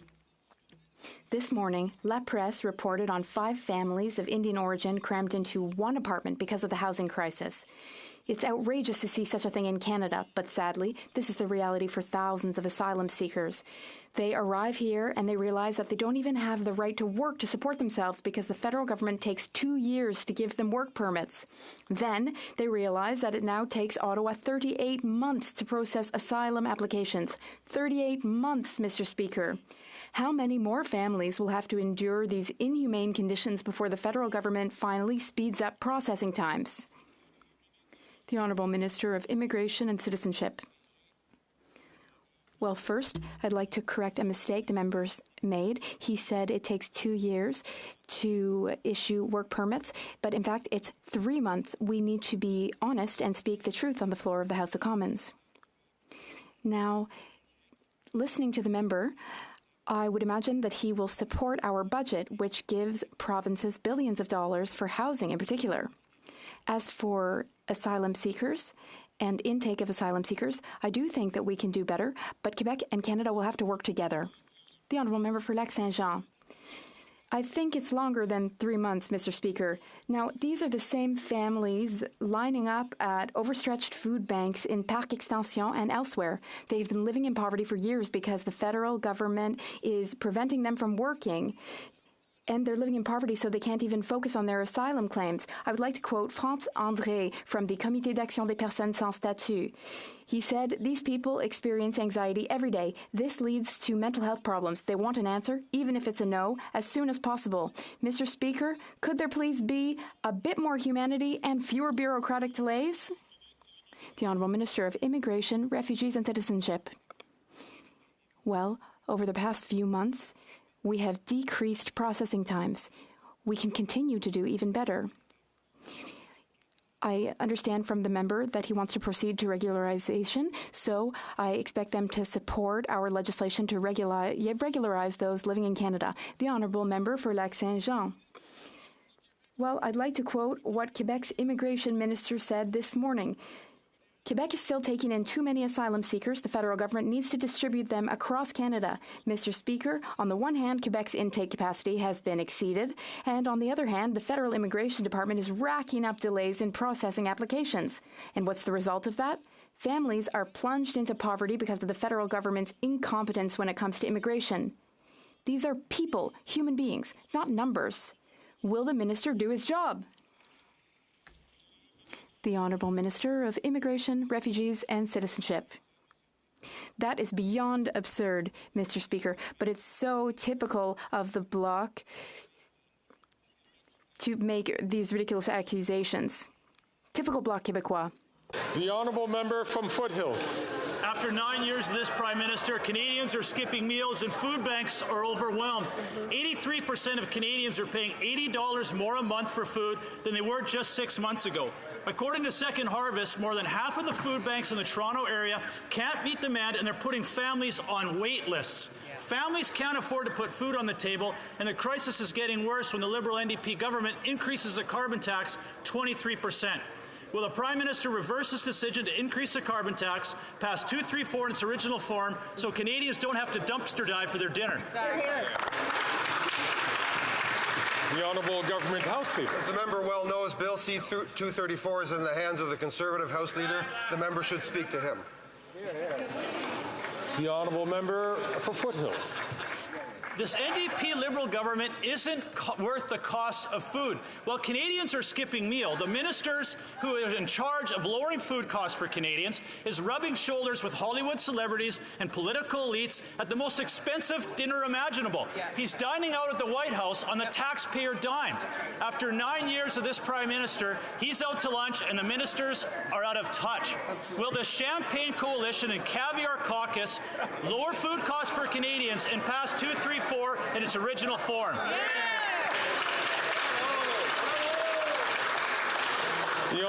This morning, La Presse reported on 5 families of Indian origin crammed into one apartment because of the housing crisis. It's outrageous to see such a thing in Canada, but sadly, this is the reality for thousands of asylum seekers. They arrive here and they realize that they don't even have the right to work to support themselves because the federal government takes 2 years to give them work permits. Then they realize that it now takes Ottawa 38 months to process asylum applications. 38 months, Mr. Speaker. How many more families will have to endure these inhumane conditions before the federal government finally speeds up processing times? The Honourable Minister of Immigration and Citizenship. Well, first, I'd like to correct a mistake the members made. He said it takes 2 years to issue work permits, but in fact, it's 3 months. We need to be honest and speak the truth on the floor of the House of Commons. Now, listening to the member, I would imagine that he will support our budget, which gives provinces billions of dollars for housing in particular. As for asylum seekers and intake of asylum seekers, I do think that we can do better, but Quebec and Canada will have to work together. The Honourable Member for Lac-Saint-Jean. I think it's longer than 3 months, Mr. Speaker. Now, these are the same families lining up at overstretched food banks in Parc Extension and elsewhere. They've been living in poverty for years because the federal government is preventing them from working. And they're living in poverty, so they can't even focus on their asylum claims. I would like to quote Franz André from the Comité d'Action des Personnes Sans Statut. He said, "These people experience anxiety every day. This leads to mental health problems. They want an answer, even if it's a no, as soon as possible." Mr. Speaker, could there please be a bit more humanity and fewer bureaucratic delays? The Honourable Minister of Immigration, Refugees and Citizenship. Well, over the past few months, we have decreased processing times. We can continue to do even better. I understand from the member that he wants to proceed to regularization, so I expect them to support our legislation to regularize those living in Canada. The Honourable Member for Lac-Saint-Jean. Well, I'd like to quote what Quebec's immigration minister said this morning. Quebec is still taking in too many asylum seekers. The federal government needs to distribute them across Canada. Mr. Speaker, on the one hand, Quebec's intake capacity has been exceeded, and on the other hand, the federal immigration department is racking up delays in processing applications. And what's the result of that? Families are plunged into poverty because of the federal government's incompetence when it comes to immigration. These are people, human beings, not numbers. Will the minister do his job? The Honourable Minister of Immigration, Refugees and Citizenship. That is beyond absurd, Mr. Speaker, but it's so typical of the Bloc to make these ridiculous accusations. Typical Bloc Québécois. The Honourable Member from Foothills. After 9 years of this Prime Minister, Canadians are skipping meals and food banks are overwhelmed. 83% of Canadians are paying $80 more a month for food than they were just 6 months ago. According to Second Harvest, more than half of the food banks in the Toronto area can't meet demand, and they're putting families on wait lists. Families can't afford to put food on the table, and the crisis is getting worse when the Liberal NDP government increases the carbon tax 23%. Will the Prime Minister reverse his decision to increase the carbon tax, pass 234 in its original form, so Canadians don't have to dumpster dive for their dinner? The Honourable Government House Leader. As the member well knows, Bill C-234 is in the hands of the Conservative House Leader. The member should speak to him. The Honourable Member for Foothills. This NDP Liberal government isn't worth the cost of food. While Canadians are skipping meal, the ministers who are in charge of lowering food costs for Canadians is rubbing shoulders with Hollywood celebrities and political elites at the most expensive dinner imaginable. He's dining out at the White House on the taxpayer dime. After 9 years of this Prime Minister, he's out to lunch and the ministers are out of touch. Will the Champagne Coalition and Caviar Caucus lower food costs for Canadians and pass 234 in its original form? The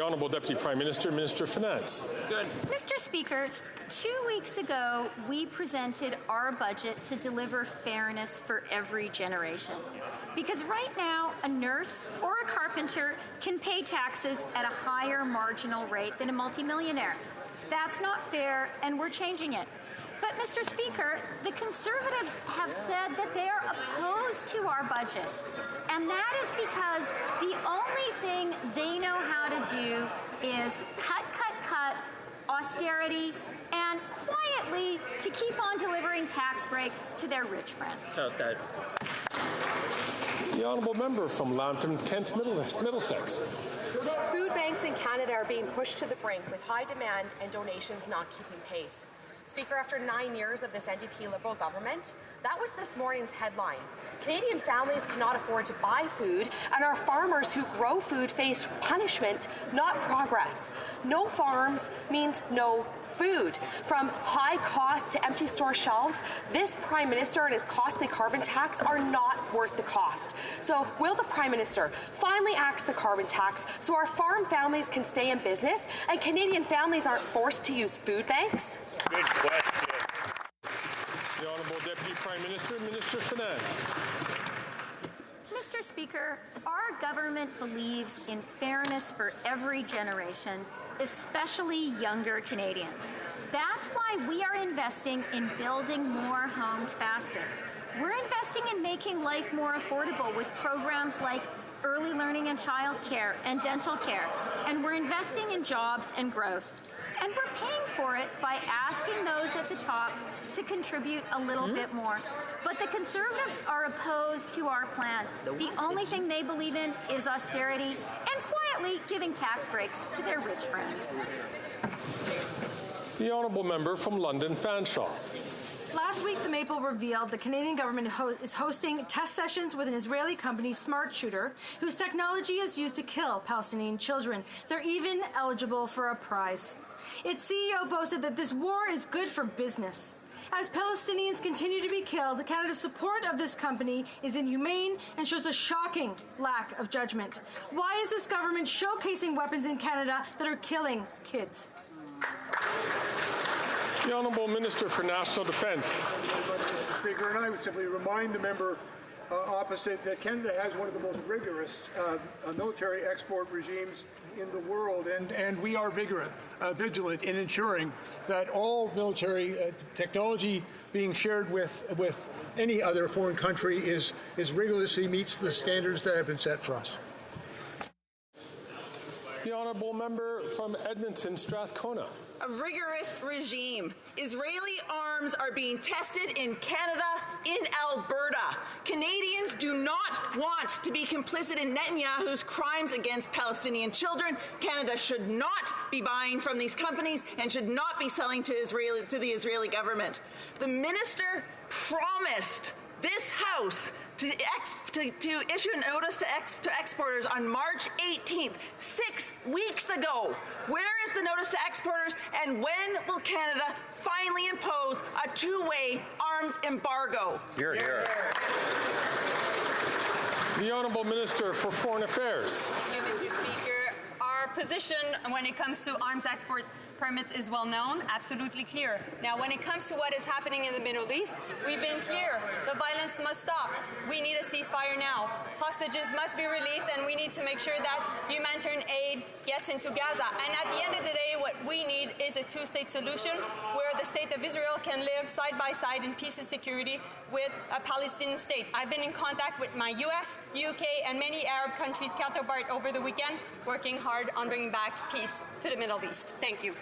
Honourable Deputy Prime Minister, Minister of Finance. Good. Mr. Speaker, 2 weeks ago, we presented our budget to deliver fairness for every generation. Because right now, a nurse or a carpenter can pay taxes at a higher marginal rate than a multimillionaire. That's not fair, and we're changing it. But, Mr. Speaker, the Conservatives have said that they are opposed to our budget. And that is because the only thing they know how to do is cut, austerity, and quietly to keep on delivering tax breaks to their rich friends. The honourable member from Lambton, Kent, Middlesex. Food banks in Canada are being pushed to the brink with high demand and donations not keeping pace. Speaker, after 9 years of this NDP Liberal government, that was this morning's headline. Canadian families cannot afford to buy food, and our farmers who grow food face punishment, not progress. No farms means no food. From high cost to empty store shelves, this Prime Minister and his costly carbon tax are not worth the cost. So will the Prime Minister finally axe the carbon tax so our farm families can stay in business and Canadian families aren't forced to use food banks? Good question. The Honourable Deputy Prime Minister and Minister of Finance. Mr. Speaker, our government believes in fairness for every generation, especially younger Canadians. That's why we are investing in building more homes faster. We're investing in making life more affordable with programs like early learning and child care and dental care. And we're investing in jobs and growth. And we're paying for it by asking those at the top to contribute a little bit more. But the Conservatives are opposed to our plan. The only thing they believe in is austerity and quietly giving tax breaks to their rich friends. The honourable member from London, Fanshawe. Last week, the Maple revealed the Canadian government is hosting test sessions with an Israeli company, Smart Shooter, whose technology is used to kill Palestinian children. They're even eligible for a prize. Its CEO boasted that this war is good for business. As Palestinians continue to be killed, Canada's support of this company is inhumane and shows a shocking lack of judgment. Why is this government showcasing weapons in Canada that are killing kids? The Honourable Minister for National Defence. Mr. Speaker, and I would simply remind the member opposite that Canada has one of the most rigorous military export regimes in the world, and we are vigilant in ensuring that all military technology being shared with any other foreign country is rigorously meets the standards that have been set for us. The honourable member from Edmonton, Strathcona. A rigorous regime. Israeli arms are being tested in Canada, in Alberta. Canadians do not want to be complicit in Netanyahu's crimes against Palestinian children. Canada should not be buying from these companies and should not be selling to the Israeli government. The minister promised this House to issue a notice to exporters on March 18th, 6 weeks ago. Where is the notice to exporters, and when will Canada finally impose a two-way arms embargo? Hear, hear. The Honourable Minister for Foreign Affairs. Thank you, Mr. Speaker. Our position when it comes to arms export permits is well known, absolutely clear. Now, when it comes to what is happening in the Middle East, we've been clear. The violence must stop. We need a ceasefire now. Hostages must be released, and we need to make sure that humanitarian aid gets into Gaza. And at the end of the day, what we need is a two-state solution where the state of Israel can live side by side in peace and security with a Palestinian state. I've been in contact with my US, UK, and many Arab countries' counterpart over the weekend, working hard on bringing back peace to the Middle East. Thank you.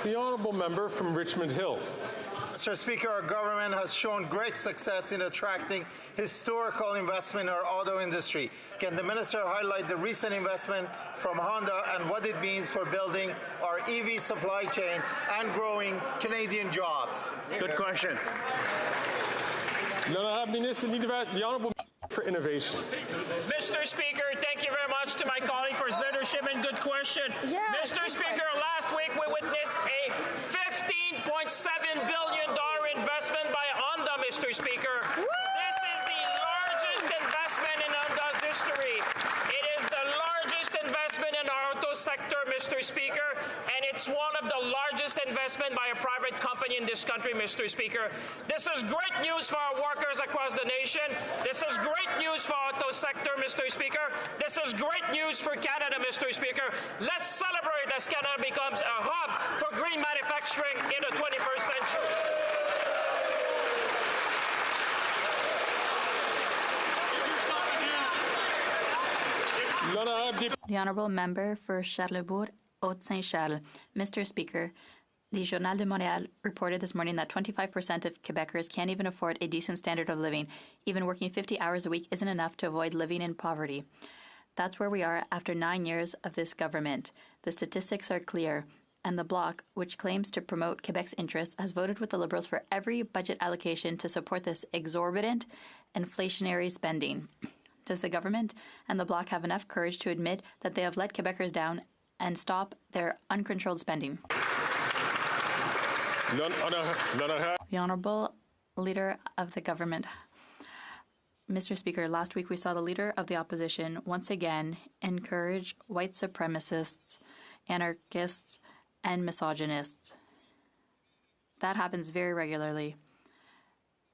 The honourable member from Richmond Hill. Mr. Speaker, our government has shown great success in attracting historical investment in our auto industry. Can the minister highlight the recent investment from Honda and what it means for building our EV supply chain and growing Canadian jobs? Good question. The honourable for innovation. Mr. Speaker, thank you very much to my colleague for his leadership and good question. Yeah, Mr. Speaker, last week we witnessed a $15.7 billion investment by Honda, Mr. Speaker. Woo! This is the largest investment in Honda's history. It is the largest investment in our auto sector, Mr. Speaker, and it's one of the largest investment by a private company in this country, Mr. Speaker. This is great news for our workers across the nation. This is great news for our auto sector, Mr. Speaker. This is great news for Canada, Mr. Speaker. Let's celebrate as Canada becomes a hub for green manufacturing. The Honourable Member for Charlebourg-Haute-Saint-Charles. Mr. Speaker, the Journal de Montréal reported this morning that 25% of Quebecers can't even afford a decent standard of living. Even working 50 hours a week isn't enough to avoid living in poverty. That's where we are after 9 years of this government. The statistics are clear, and the Bloc, which claims to promote Quebec's interests, has voted with the Liberals for every budget allocation to support this exorbitant inflationary spending. Does the government and the Bloc have enough courage to admit that they have let Quebecers down and stop their uncontrolled spending? The Honourable Leader of the Government. Mr. Speaker, last week we saw the Leader of the Opposition once again encourage white supremacists, anarchists, and misogynists. That happens very regularly,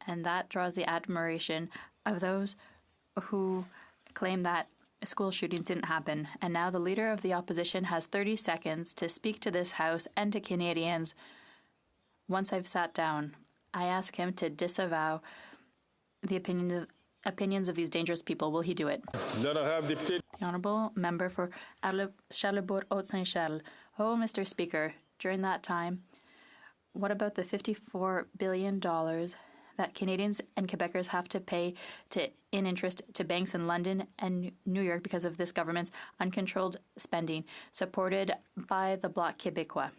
and that draws the admiration of those who claim that school shootings didn't happen. And now the Leader of the Opposition has 30 seconds to speak to this House and to Canadians. Once I've sat down, I ask him to disavow the opinions of these dangerous people. Will he do it? The Honourable Member for Charlebourg-Haute-Saint-Charles. Oh, Mr. Speaker, during that time, what about the $54 billion that Canadians and Quebecers have to pay in interest to banks in London and New York because of this government's uncontrolled spending, supported by the Bloc Québécois?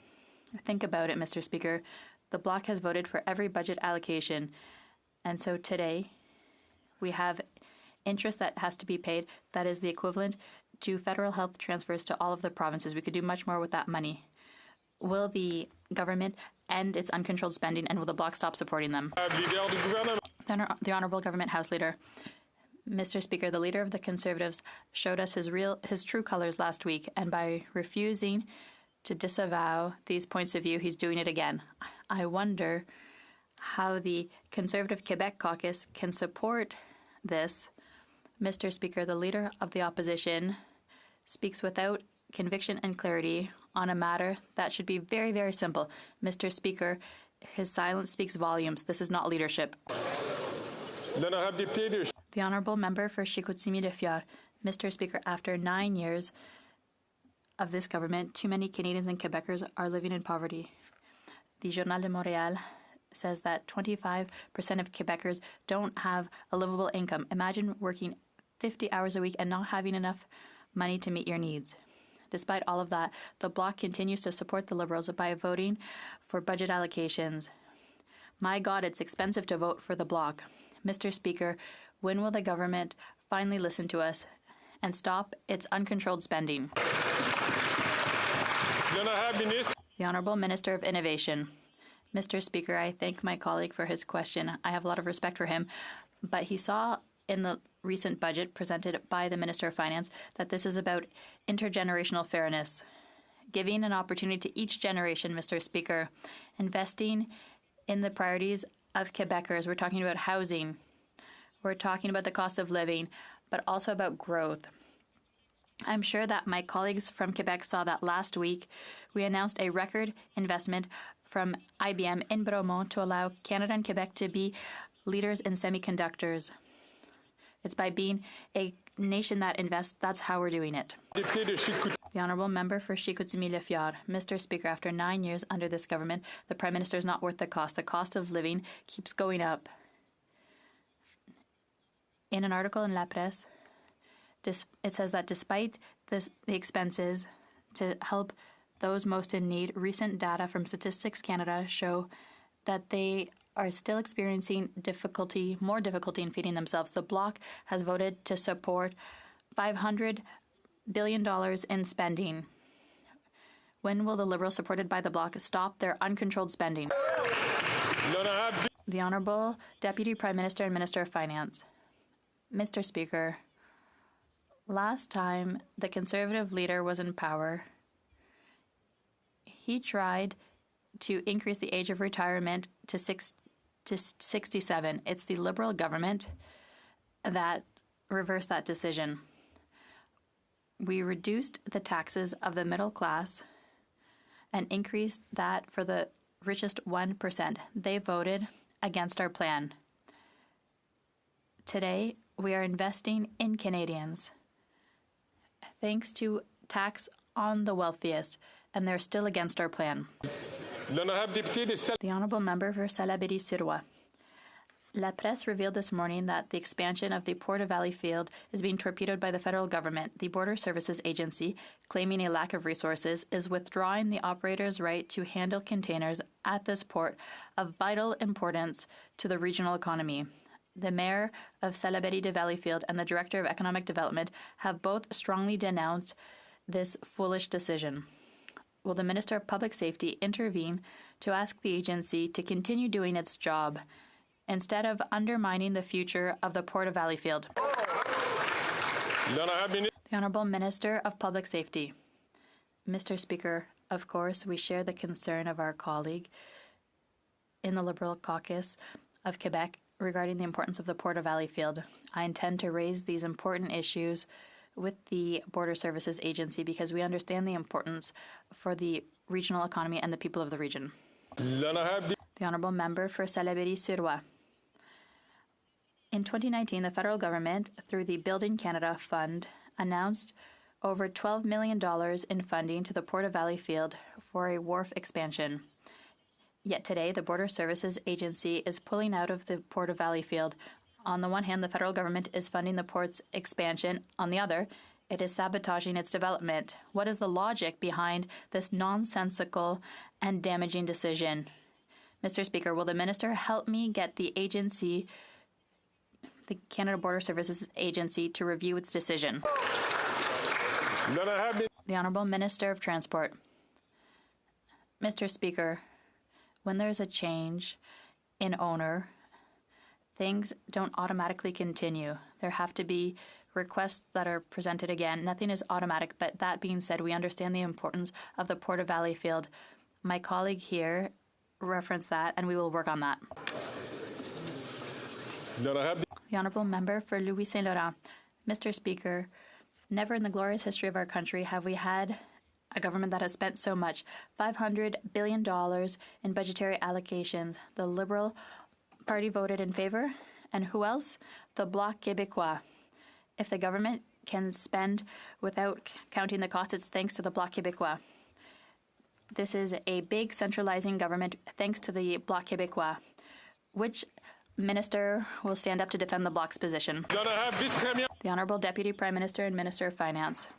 Think about it, Mr. Speaker. The Bloc has voted for every budget allocation, and so today we have interest that has to be paid that is the equivalent to federal health transfers to all of the provinces. We could do much more with that money. Will the government end its uncontrolled spending, and will the Bloc stop supporting them? The Honourable Government House Leader. Mr. Speaker, the Leader of the Conservatives showed us his true colours last week, and by refusing to disavow these points of view, he's doing it again. I wonder how the Conservative Quebec caucus can support this. Mr. Speaker, the Leader of the Opposition speaks without conviction and clarity on a matter that should be very, very simple. Mr. Speaker, his silence speaks volumes. This is not leadership. The Honourable Member for Chicoutimi-Le-Fjord. Mr. Speaker, after 9 years of this government, too many Canadians and Quebecers are living in poverty. The Journal de Montréal says that 25% of Quebecers don't have a livable income. Imagine working 50 hours a week and not having enough money to meet your needs. Despite all of that, the Bloc continues to support the Liberals by voting for budget allocations. My God, it's expensive to vote for the Bloc. Mr. Speaker, when will the government finally listen to us and stop its uncontrolled spending? The Honourable Minister of Innovation. Mr. Speaker, I thank my colleague for his question. I have a lot of respect for him, but he saw in the recent budget presented by the Minister of Finance that this is about intergenerational fairness, giving an opportunity to each generation, Mr. Speaker, investing in the priorities of Quebecers. We're talking about housing, we're talking about the cost of living, but also about growth. I'm sure that my colleagues from Quebec saw that last week we announced a record investment from IBM in Bromont to allow Canada and Quebec to be leaders in semiconductors. It's by being a nation that invests, that's how we're doing it. The Honourable Member for Chicoutimi-Le-Fjord. Mr. Speaker, after 9 years under this government, the Prime Minister is not worth the cost. The cost of living keeps going up. In an article in La Presse, it says that despite the expenses to help those most in need, recent data from Statistics Canada show that they are still experiencing more difficulty in feeding themselves. The Bloc has voted to support $500 billion in spending. When will the Liberals, supported by the Bloc, stop their uncontrolled spending? The Honourable Deputy Prime Minister and Minister of Finance. Mr. Speaker, last time the Conservative leader was in power, he tried to increase the age of retirement to 67. It's the Liberal government that reversed that decision. We reduced the taxes of the middle class and increased that for the richest 1%. They voted against our plan. Today, we are investing in Canadians. thanks to tax on the wealthiest, and they're still against our plan. The Honourable Member for Salaberry-sur-Roi. La Presse revealed this morning that the expansion of the Port of Valleyfield is being torpedoed by the federal government. The Border Services Agency, claiming a lack of resources, is withdrawing the operator's right to handle containers at this port of vital importance to the regional economy. The Mayor of Salaberry de Valleyfield and the Director of Economic Development have both strongly denounced this foolish decision. Will the Minister of Public Safety intervene to ask the agency to continue doing its job instead of undermining the future of the Port of Valleyfield? The Honourable Minister of Public Safety. Mr. Speaker, of course, we share the concern of our colleague in the Liberal caucus of Quebec regarding the importance of the Port of Valleyfield. I intend to raise these important issues with the Border Services Agency because we understand the importance for the regional economy and the people of the region. The Honourable Member for Salaberry-sur-Roi. In 2019, the federal government, through the Building Canada Fund, announced over $12 million in funding to the Port of Valleyfield for a wharf expansion. Yet today, the Border Services Agency is pulling out of the Port of Valleyfield. On the one hand, the federal government is funding the port's expansion. On the other, it is sabotaging its development. What is the logic behind this nonsensical and damaging decision? Mr. Speaker, will the minister help me get the agency, the Canada Border Services Agency, to review its decision? The Honourable Minister of Transport. Mr. Speaker, when there's a change in owner, things don't automatically continue. There have to be requests that are presented again. Nothing is automatic, but that being said, we understand the importance of the Port of Valleyfield. My colleague here referenced that, and we will work on that. The Honourable Member for Louis Saint Laurent. Mr. Speaker, never in the glorious history of our country have we had a government that has spent so much, $500 billion in budgetary allocations. The Liberal Party voted in favour, and who else? The Bloc Québécois. If the government can spend without counting the cost, it's thanks to the Bloc Québécois. This is a big centralizing government thanks to the Bloc Québécois. Which minister will stand up to defend the Bloc's position? The Honourable Deputy Prime Minister and Minister of Finance.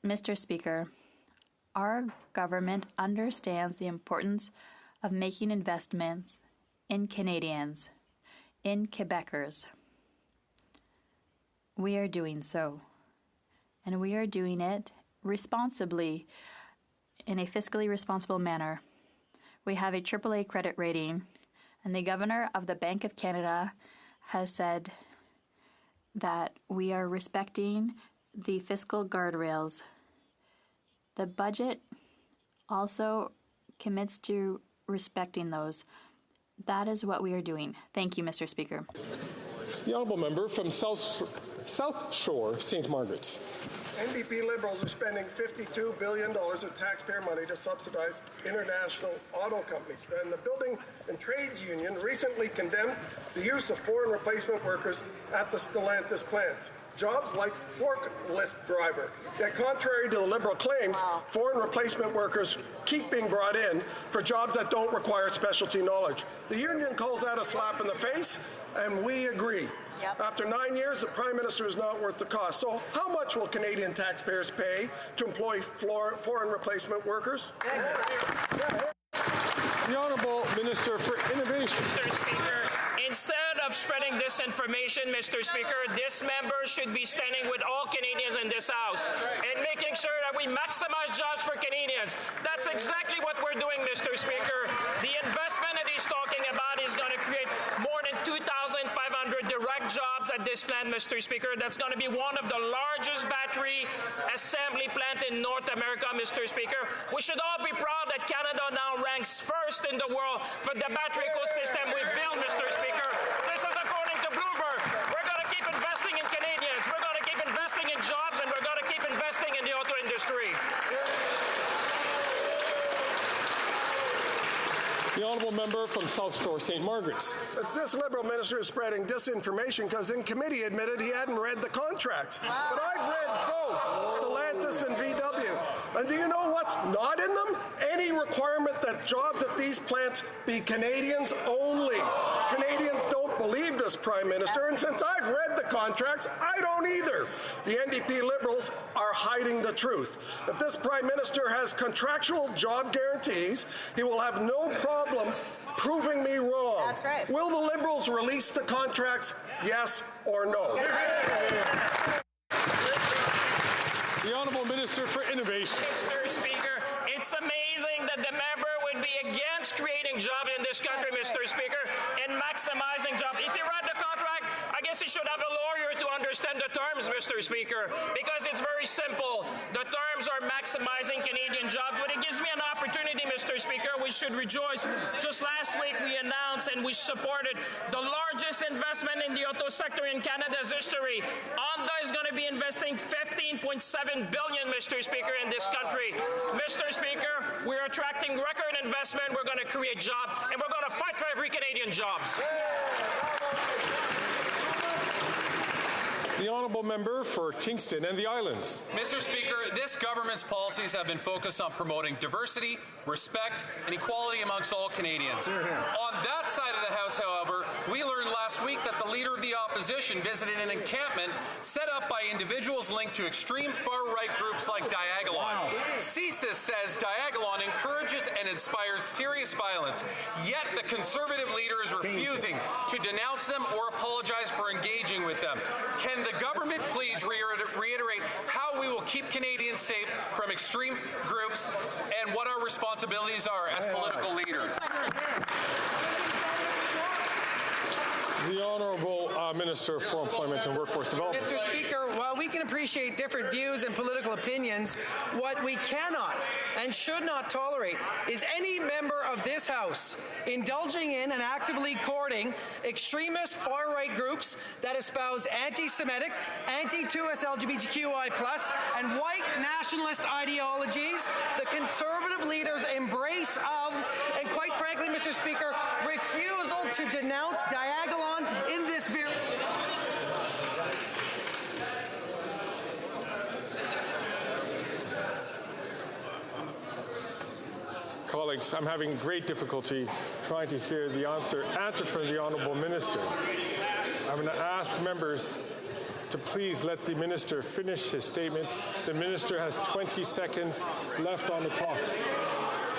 Mr. Speaker, our government understands the importance of making investments in Canadians, in Quebecers. We are doing so, and we are doing it responsibly, in a fiscally responsible manner. We have a AAA credit rating, and the Governor of the Bank of Canada has said that we are respecting the fiscal guardrails. The budget also commits to respecting those. That is what we are doing. Thank you, Mr. Speaker. The Honourable Member from South Shore, St. Margaret's. NDP Liberals are spending $52 billion of taxpayer money to subsidize international auto companies. Then the Building and Trades Union recently condemned the use of foreign replacement workers at the Stellantis plants. Jobs like forklift driver. Yet contrary to the Liberal claims, foreign replacement workers keep being brought in for jobs that don't require specialty knowledge. The union calls that a slap in the face, and we agree. After 9 years, the Prime Minister is not worth the cost. So how much will Canadian taxpayers pay to employ foreign replacement workers? The Honourable Minister for Innovation. Mr. Speaker, instead of spreading disinformation, Mr. Speaker, this member should be standing with all Canadians in this House and making sure that we maximize jobs for Canadians. That's exactly what we're doing, Mr. Speaker. The investment that he's talking about is going to create more than 2,500 direct jobs at this plant, Mr. Speaker. That's going to be one of the largest battery assembly plant in North America, Mr. Speaker. We should all be proud that Canada now ranks first in the world for the battery ecosystem we've built, Mr. Speaker. This is according to Bloomberg. We're going to keep investing in Canadians. We're going to keep investing in jobs, and we're going to keep investing in the auto industry. The Honourable honourable member from South Shore St. Margaret's. It's this Liberal minister is spreading disinformation because in committee admitted he hadn't read the contracts. Wow. But I've read both, Stellantis and VW. And do you know what's not in them? Any requirement that jobs at these plants be Canadians only. Canadians don't believe this Prime Minister, and since I've read the contracts, I don't either. The NDP Liberals are hiding the truth. If this Prime Minister has contractual job guarantees, he will have no problem proving me wrong. That's right. Will the Liberals release the contracts, yes or no? The Honourable Minister for Innovation. Mr. Speaker, it's amazing that the member would be against creating jobs in this country, Mr. Speaker, and maximizing jobs. If you read the contract, I guess you should have a lawyer to understand the terms, Mr. Speaker, because it's very simple. The terms are maximizing Canadian jobs, but it gives me an opportunity, Mr. Speaker. We should rejoice. Just last week, we announced and we supported the largest investment in the auto sector in Canada's history. Honda is going to be investing $15.7 billion, Mr. Speaker, in this country. Mr. Speaker, we're attracting record investment. We're going to create jobs, and we're going to fight for every Canadian jobs. The honourable member for Kingston and the Islands. Mr. Speaker, this government's policies have been focused on promoting diversity, respect, and equality amongst all Canadians. On that side of the House, however, we learned last week that the Leader of the Opposition visited an encampment set up by individuals linked to extreme far-right groups like Diagolon. Wow. CSIS says Diagolon encourages and inspires serious violence, yet the Conservative leader is refusing to denounce them or apologize for engaging with them. Can the government please reiterate how we will keep Canadians safe from extreme groups and what our responsibilities are as political leaders? The Honourable Minister for Employment and Workforce Development. Mr. Speaker, while we can appreciate different views and political opinions, what we cannot and should not tolerate is any member of this House indulging in and actively courting extremist far-right groups that espouse anti-Semitic, anti-2S LGBTQI+, and white nationalist ideologies. The Conservative leader's embrace of, and quite frankly, Mr. Speaker, refusal to denounce Diagolon in this very... Colleagues, I'm having great difficulty trying to hear the answer from the Honourable Minister. I'm going to ask members to please let the Minister finish his statement. The Minister has 20 seconds left on the clock.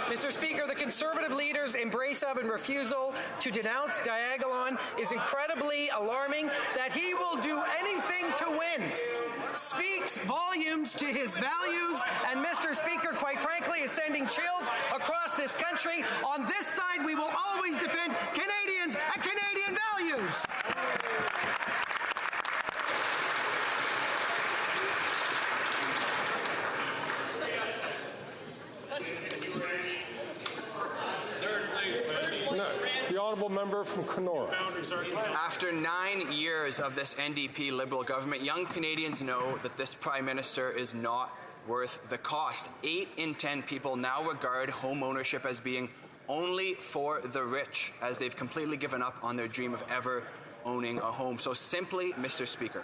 Mr. Speaker, the Conservative leader's embrace of and refusal to denounce Diagolon is incredibly alarming. That he will do anything to win speaks volumes to his values, and Mr. Speaker, quite frankly, is sending chills across this country. On this side, we will always defend Canadians and Canadian values. The Honourable Member from Kenora. After 9 years of this NDP Liberal government, young Canadians know that this Prime Minister is not worth the cost. 8 in 10 people now regard home ownership as being only for the rich, as they've completely given up on their dream of ever owning a home. So simply, Mr. Speaker,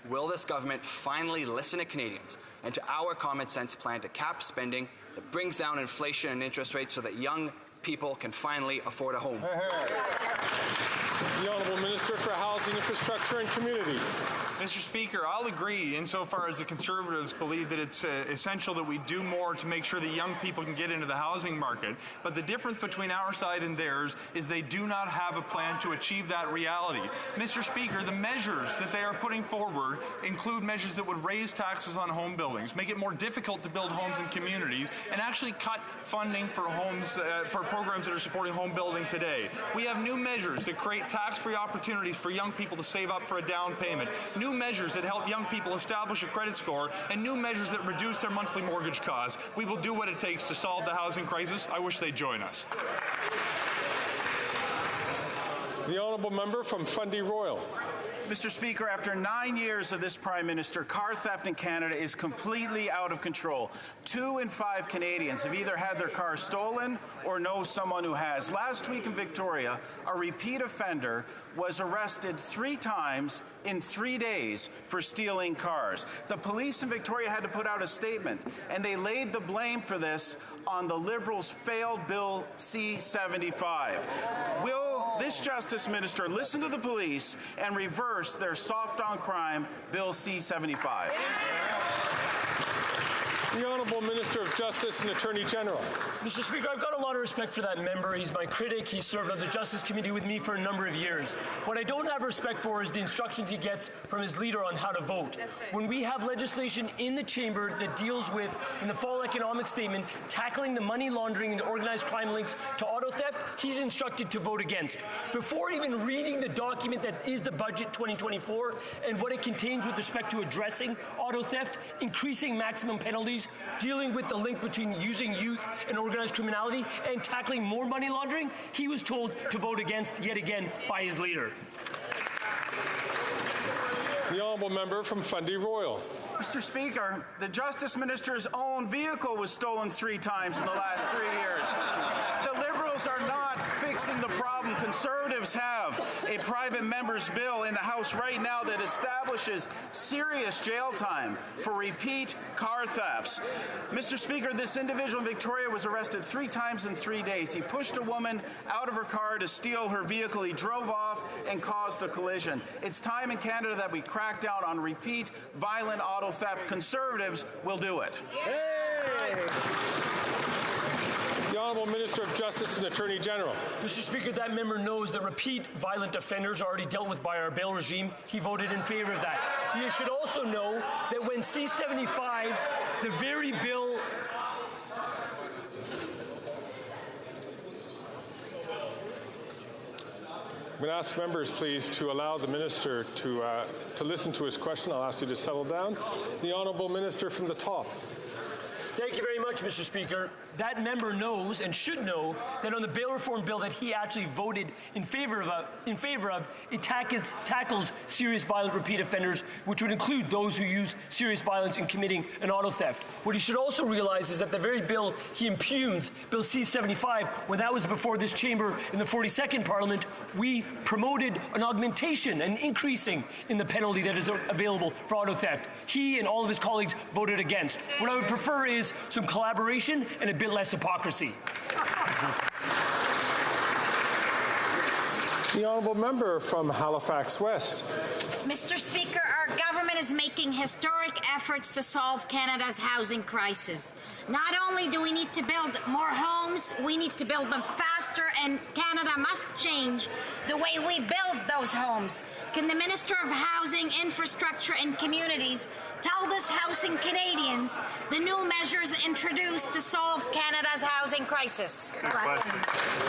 will this government finally listen to Canadians and to our common sense plan to cap spending that brings down inflation and interest rates so that young people can finally afford a home? The Honourable Minister for Housing, Infrastructure and Communities. Mr. Speaker, I'll agree insofar as the Conservatives believe that it's essential that we do more to make sure that young people can get into the housing market. But the difference between our side and theirs is they do not have a plan to achieve that reality. Mr. Speaker, the measures that they are putting forward include measures that would raise taxes on home buildings, make it more difficult to build homes in communities, and actually cut funding for homes, for programs that are supporting home building today. We have new measures that create tax-free opportunities for young people to save up for a down payment, new measures that help young people establish a credit score, and new measures that reduce their monthly mortgage costs. We will do what it takes to solve the housing crisis. I wish they'd join us. The Honourable Member from Fundy Royal. Mr. Speaker, after 9 years of this Prime Minister, car theft in Canada is completely out of control. 2 in 5 Canadians have either had their car stolen or know someone who has. Last week in Victoria, a repeat offender was arrested 3 times in 3 days for stealing cars. The police in Victoria had to put out a statement, and they laid the blame for this on the Liberals' failed Bill C-75. Will this Justice Minister listen to the police and reverse their soft-on-crime Bill C-75? The Honourable Minister of Justice and Attorney General. Mr. Speaker, I've got a lot of respect for that member. He's my critic. He served on the Justice Committee with me for a number of years. What I don't have respect for is the instructions he gets from his leader on how to vote. When we have legislation in the chamber that deals with, in the fall economic statement, tackling the money laundering and organized crime links to auto theft, he's instructed to vote against. Before even reading the document that is the budget 2024 and what it contains with respect to addressing auto theft, increasing maximum penalties, dealing with the link between using youth and organized criminality, and tackling more money laundering, he was told to vote against yet again by his leader. The Honourable Member from Fundy Royal. Mr. Speaker, the Justice Minister's own vehicle was stolen 3 times in the last 3 years. The Liberals are not fixing the problem. Conservatives have a private member's bill in the House right now that establishes serious jail time for repeat car thefts. Mr. Speaker, this individual in Victoria was arrested 3 times in 3 days. He pushed a woman out of her car to steal her vehicle. He drove off and caused a collision. It's time in Canada that we crack down on repeat violent auto theft. Conservatives will do it. Hey. The Honourable Minister of Justice and Attorney General. Mr. Speaker, that member knows that repeat violent offenders are already dealt with by our bail regime. He voted in favour of that. You should also know that when C-75, the very bill I'm going to ask members, please, to allow the minister to listen to his question. I'll ask you to settle down. The Honourable Minister from the top. Thank you very much, Mr. Speaker. That member knows and should know that on the bail reform bill that he actually voted in favor of, it tackles serious violent repeat offenders, which would include those who use serious violence in committing an auto theft. What he should also realize is that the very bill he impugns, Bill C-75, when that was before this chamber in the 42nd Parliament, we promoted an augmentation, an increasing in the penalty that is available for auto theft. He and all of his colleagues voted against. What I would prefer is some collaboration and a bit less hypocrisy. The Honourable Member from Halifax West. Mr. Speaker, our government is making historic efforts to solve Canada's housing crisis. Not only do we need to build more homes, we need to build them faster, and Canada must change the way we build those homes. Can the Minister of Housing, Infrastructure and Communities tell this House and Canadians the new measures introduced to solve Canada's housing crisis?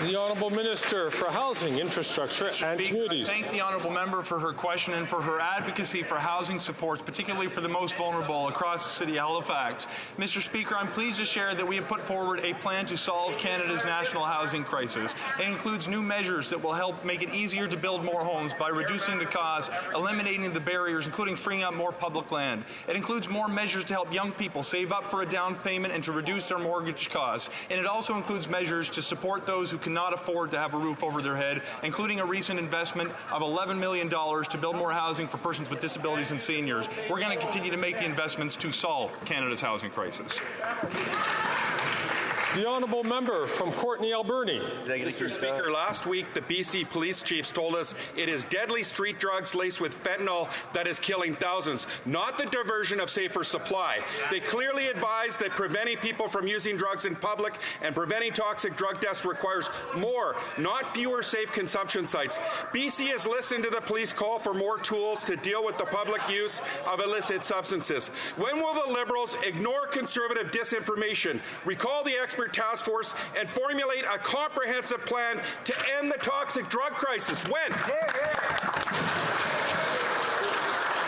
The Honourable Minister for Housing, Infrastructure and Communities. I thank the Honourable Member for her question and for her advocacy for housing supports, particularly for the most vulnerable across the City of Halifax. Mr. Speaker, I'm pleased to share that we have put forward a plan to solve Canada's national housing crisis. It includes new measures that will help make it easier to build more homes by reducing the costs, eliminating the barriers, including freeing up more public land. It includes more measures to help young people save up for a down payment and to reduce their mortgage costs. And it also includes measures to support those who cannot afford to have a roof over their head, including a recent investment of $11 million to build more housing for persons with disabilities and seniors. We're going to continue to make the investments to solve Canada's housing crisis. The Honourable Member from Courtenay, Alberni. Mr. Speaker, last week the BC police chiefs told us it is deadly street drugs laced with fentanyl that is killing thousands, not the diversion of safer supply. They clearly advise that preventing people from using drugs in public and preventing toxic drug deaths requires more, not fewer safe consumption sites. BC has listened to the police call for more tools to deal with the public use of illicit substances. When will the Liberals ignore Conservative disinformation, recall the expert task force, and formulate a comprehensive plan to end the toxic drug crisis? When?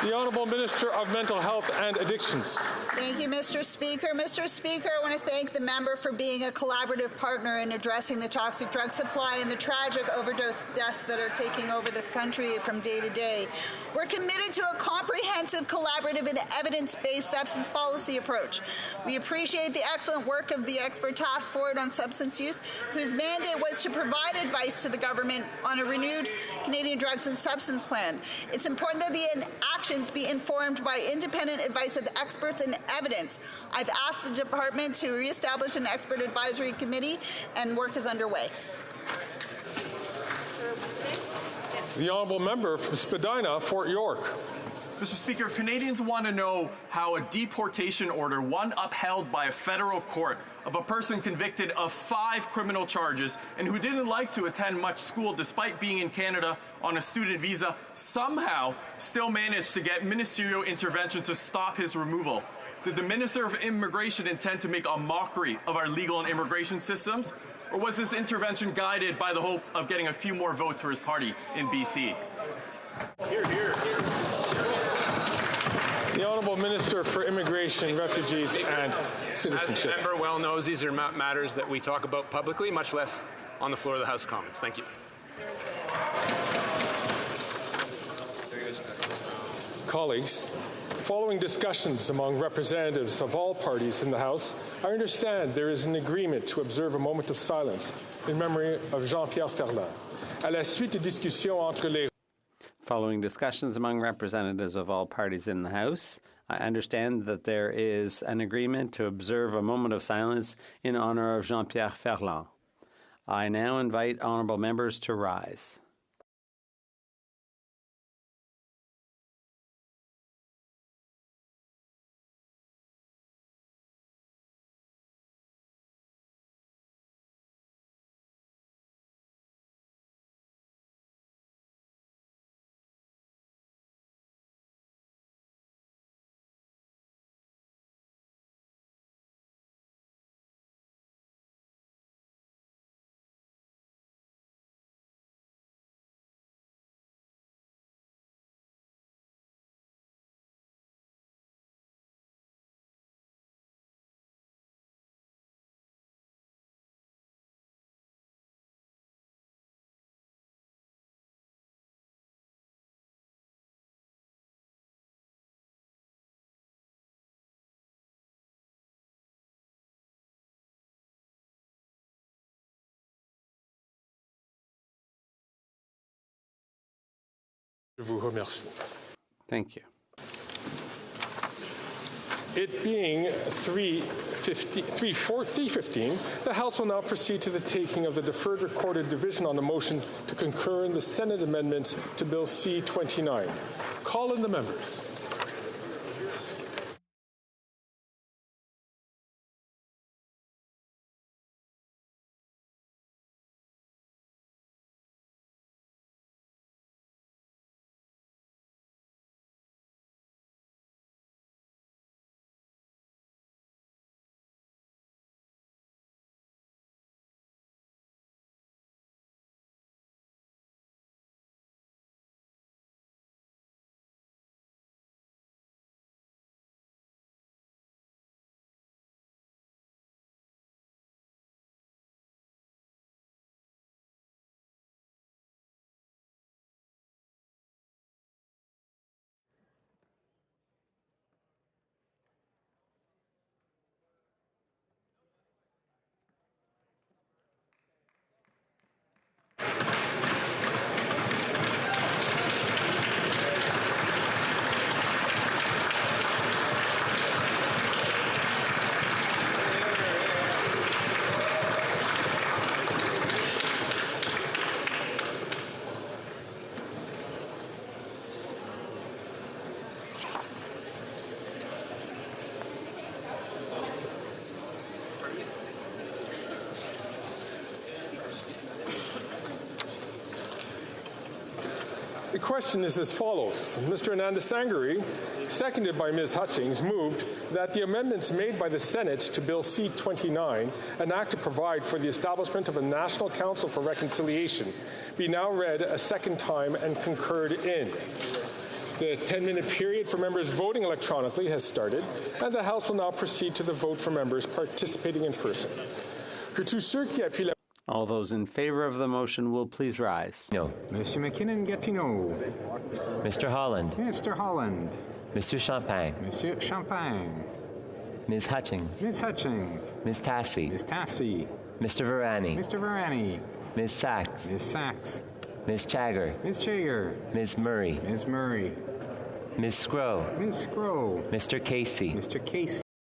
The Honourable Minister of Mental Health and Addictions. The Thank you, Mr. Speaker. Mr. Speaker, I want to thank the member for being a collaborative partner in addressing the toxic drug supply and the tragic overdose deaths that are taking over this country from day to day. We're committed to a comprehensive, collaborative, and evidence-based substance policy approach. We appreciate the excellent work of the expert task force on substance use, whose mandate was to provide advice to the government on a renewed Canadian drugs and substance plan. It's important that the actions be informed by independent advice of experts and evidence. I've asked the department to reestablish an expert advisory committee, and work is underway. The honourable member from Spadina, Fort York. Mr. Speaker, Canadians want to know how a deportation order, one upheld by a federal court, of a person convicted of 5 criminal charges and who didn't like to attend much school despite being in Canada on a student visa, somehow still managed to get ministerial intervention to stop his removal. Did the Minister of Immigration intend to make a mockery of our legal and immigration systems? Or was this intervention guided by the hope of getting a few more votes for his party in BC? Hear, hear. The Honourable Minister for Immigration, Refugees and Citizenship. As the member well knows, these are not matters that we talk about publicly, much less on the floor of the House of Commons. Thank you. Colleagues, following discussions among representatives of all parties in the House, I understand there is an agreement to observe a moment of silence in memory of Jean-Pierre Ferland. À la suite des discussions entre les Following discussions among representatives of all parties in the House, I understand that there is an agreement to observe a moment of silence in honour of Jean-Pierre Ferland. I now invite honourable members to rise. Je vous remercie. Thank you. It being 3:15, the House will now proceed to the taking of the deferred recorded division on the motion to concur in the Senate amendments to Bill C-29. Call in the members. The question is as follows. Mr. Anandasangari, seconded by Ms. Hutchings, moved that the amendments made by the Senate to Bill C-29, an act to provide for the establishment of a National Council for Reconciliation, be now read a second time and concurred in. The 10-minute period for members voting electronically has started, and the House will now proceed to the vote for members participating in person. For tous ceux qui appuient la All those in favor of the motion will please rise. No. Monsieur McKinnon-Gatineau. Mr. Holland. Mr. Holland. Monsieur Champagne. Monsieur Champagne. Ms. Hutchings. Ms. Hutchings. Ms. Tassi. Ms. Tassi. Mr. Varani. Mr. Varani. Ms. Sachs. Ms. Sachs. Ms. Chagger. Ms. Chagger. Ms. Murray. Ms. Murray. Ms. Scrow. Ms. Scrow. Mr. Casey. Mr. Casey.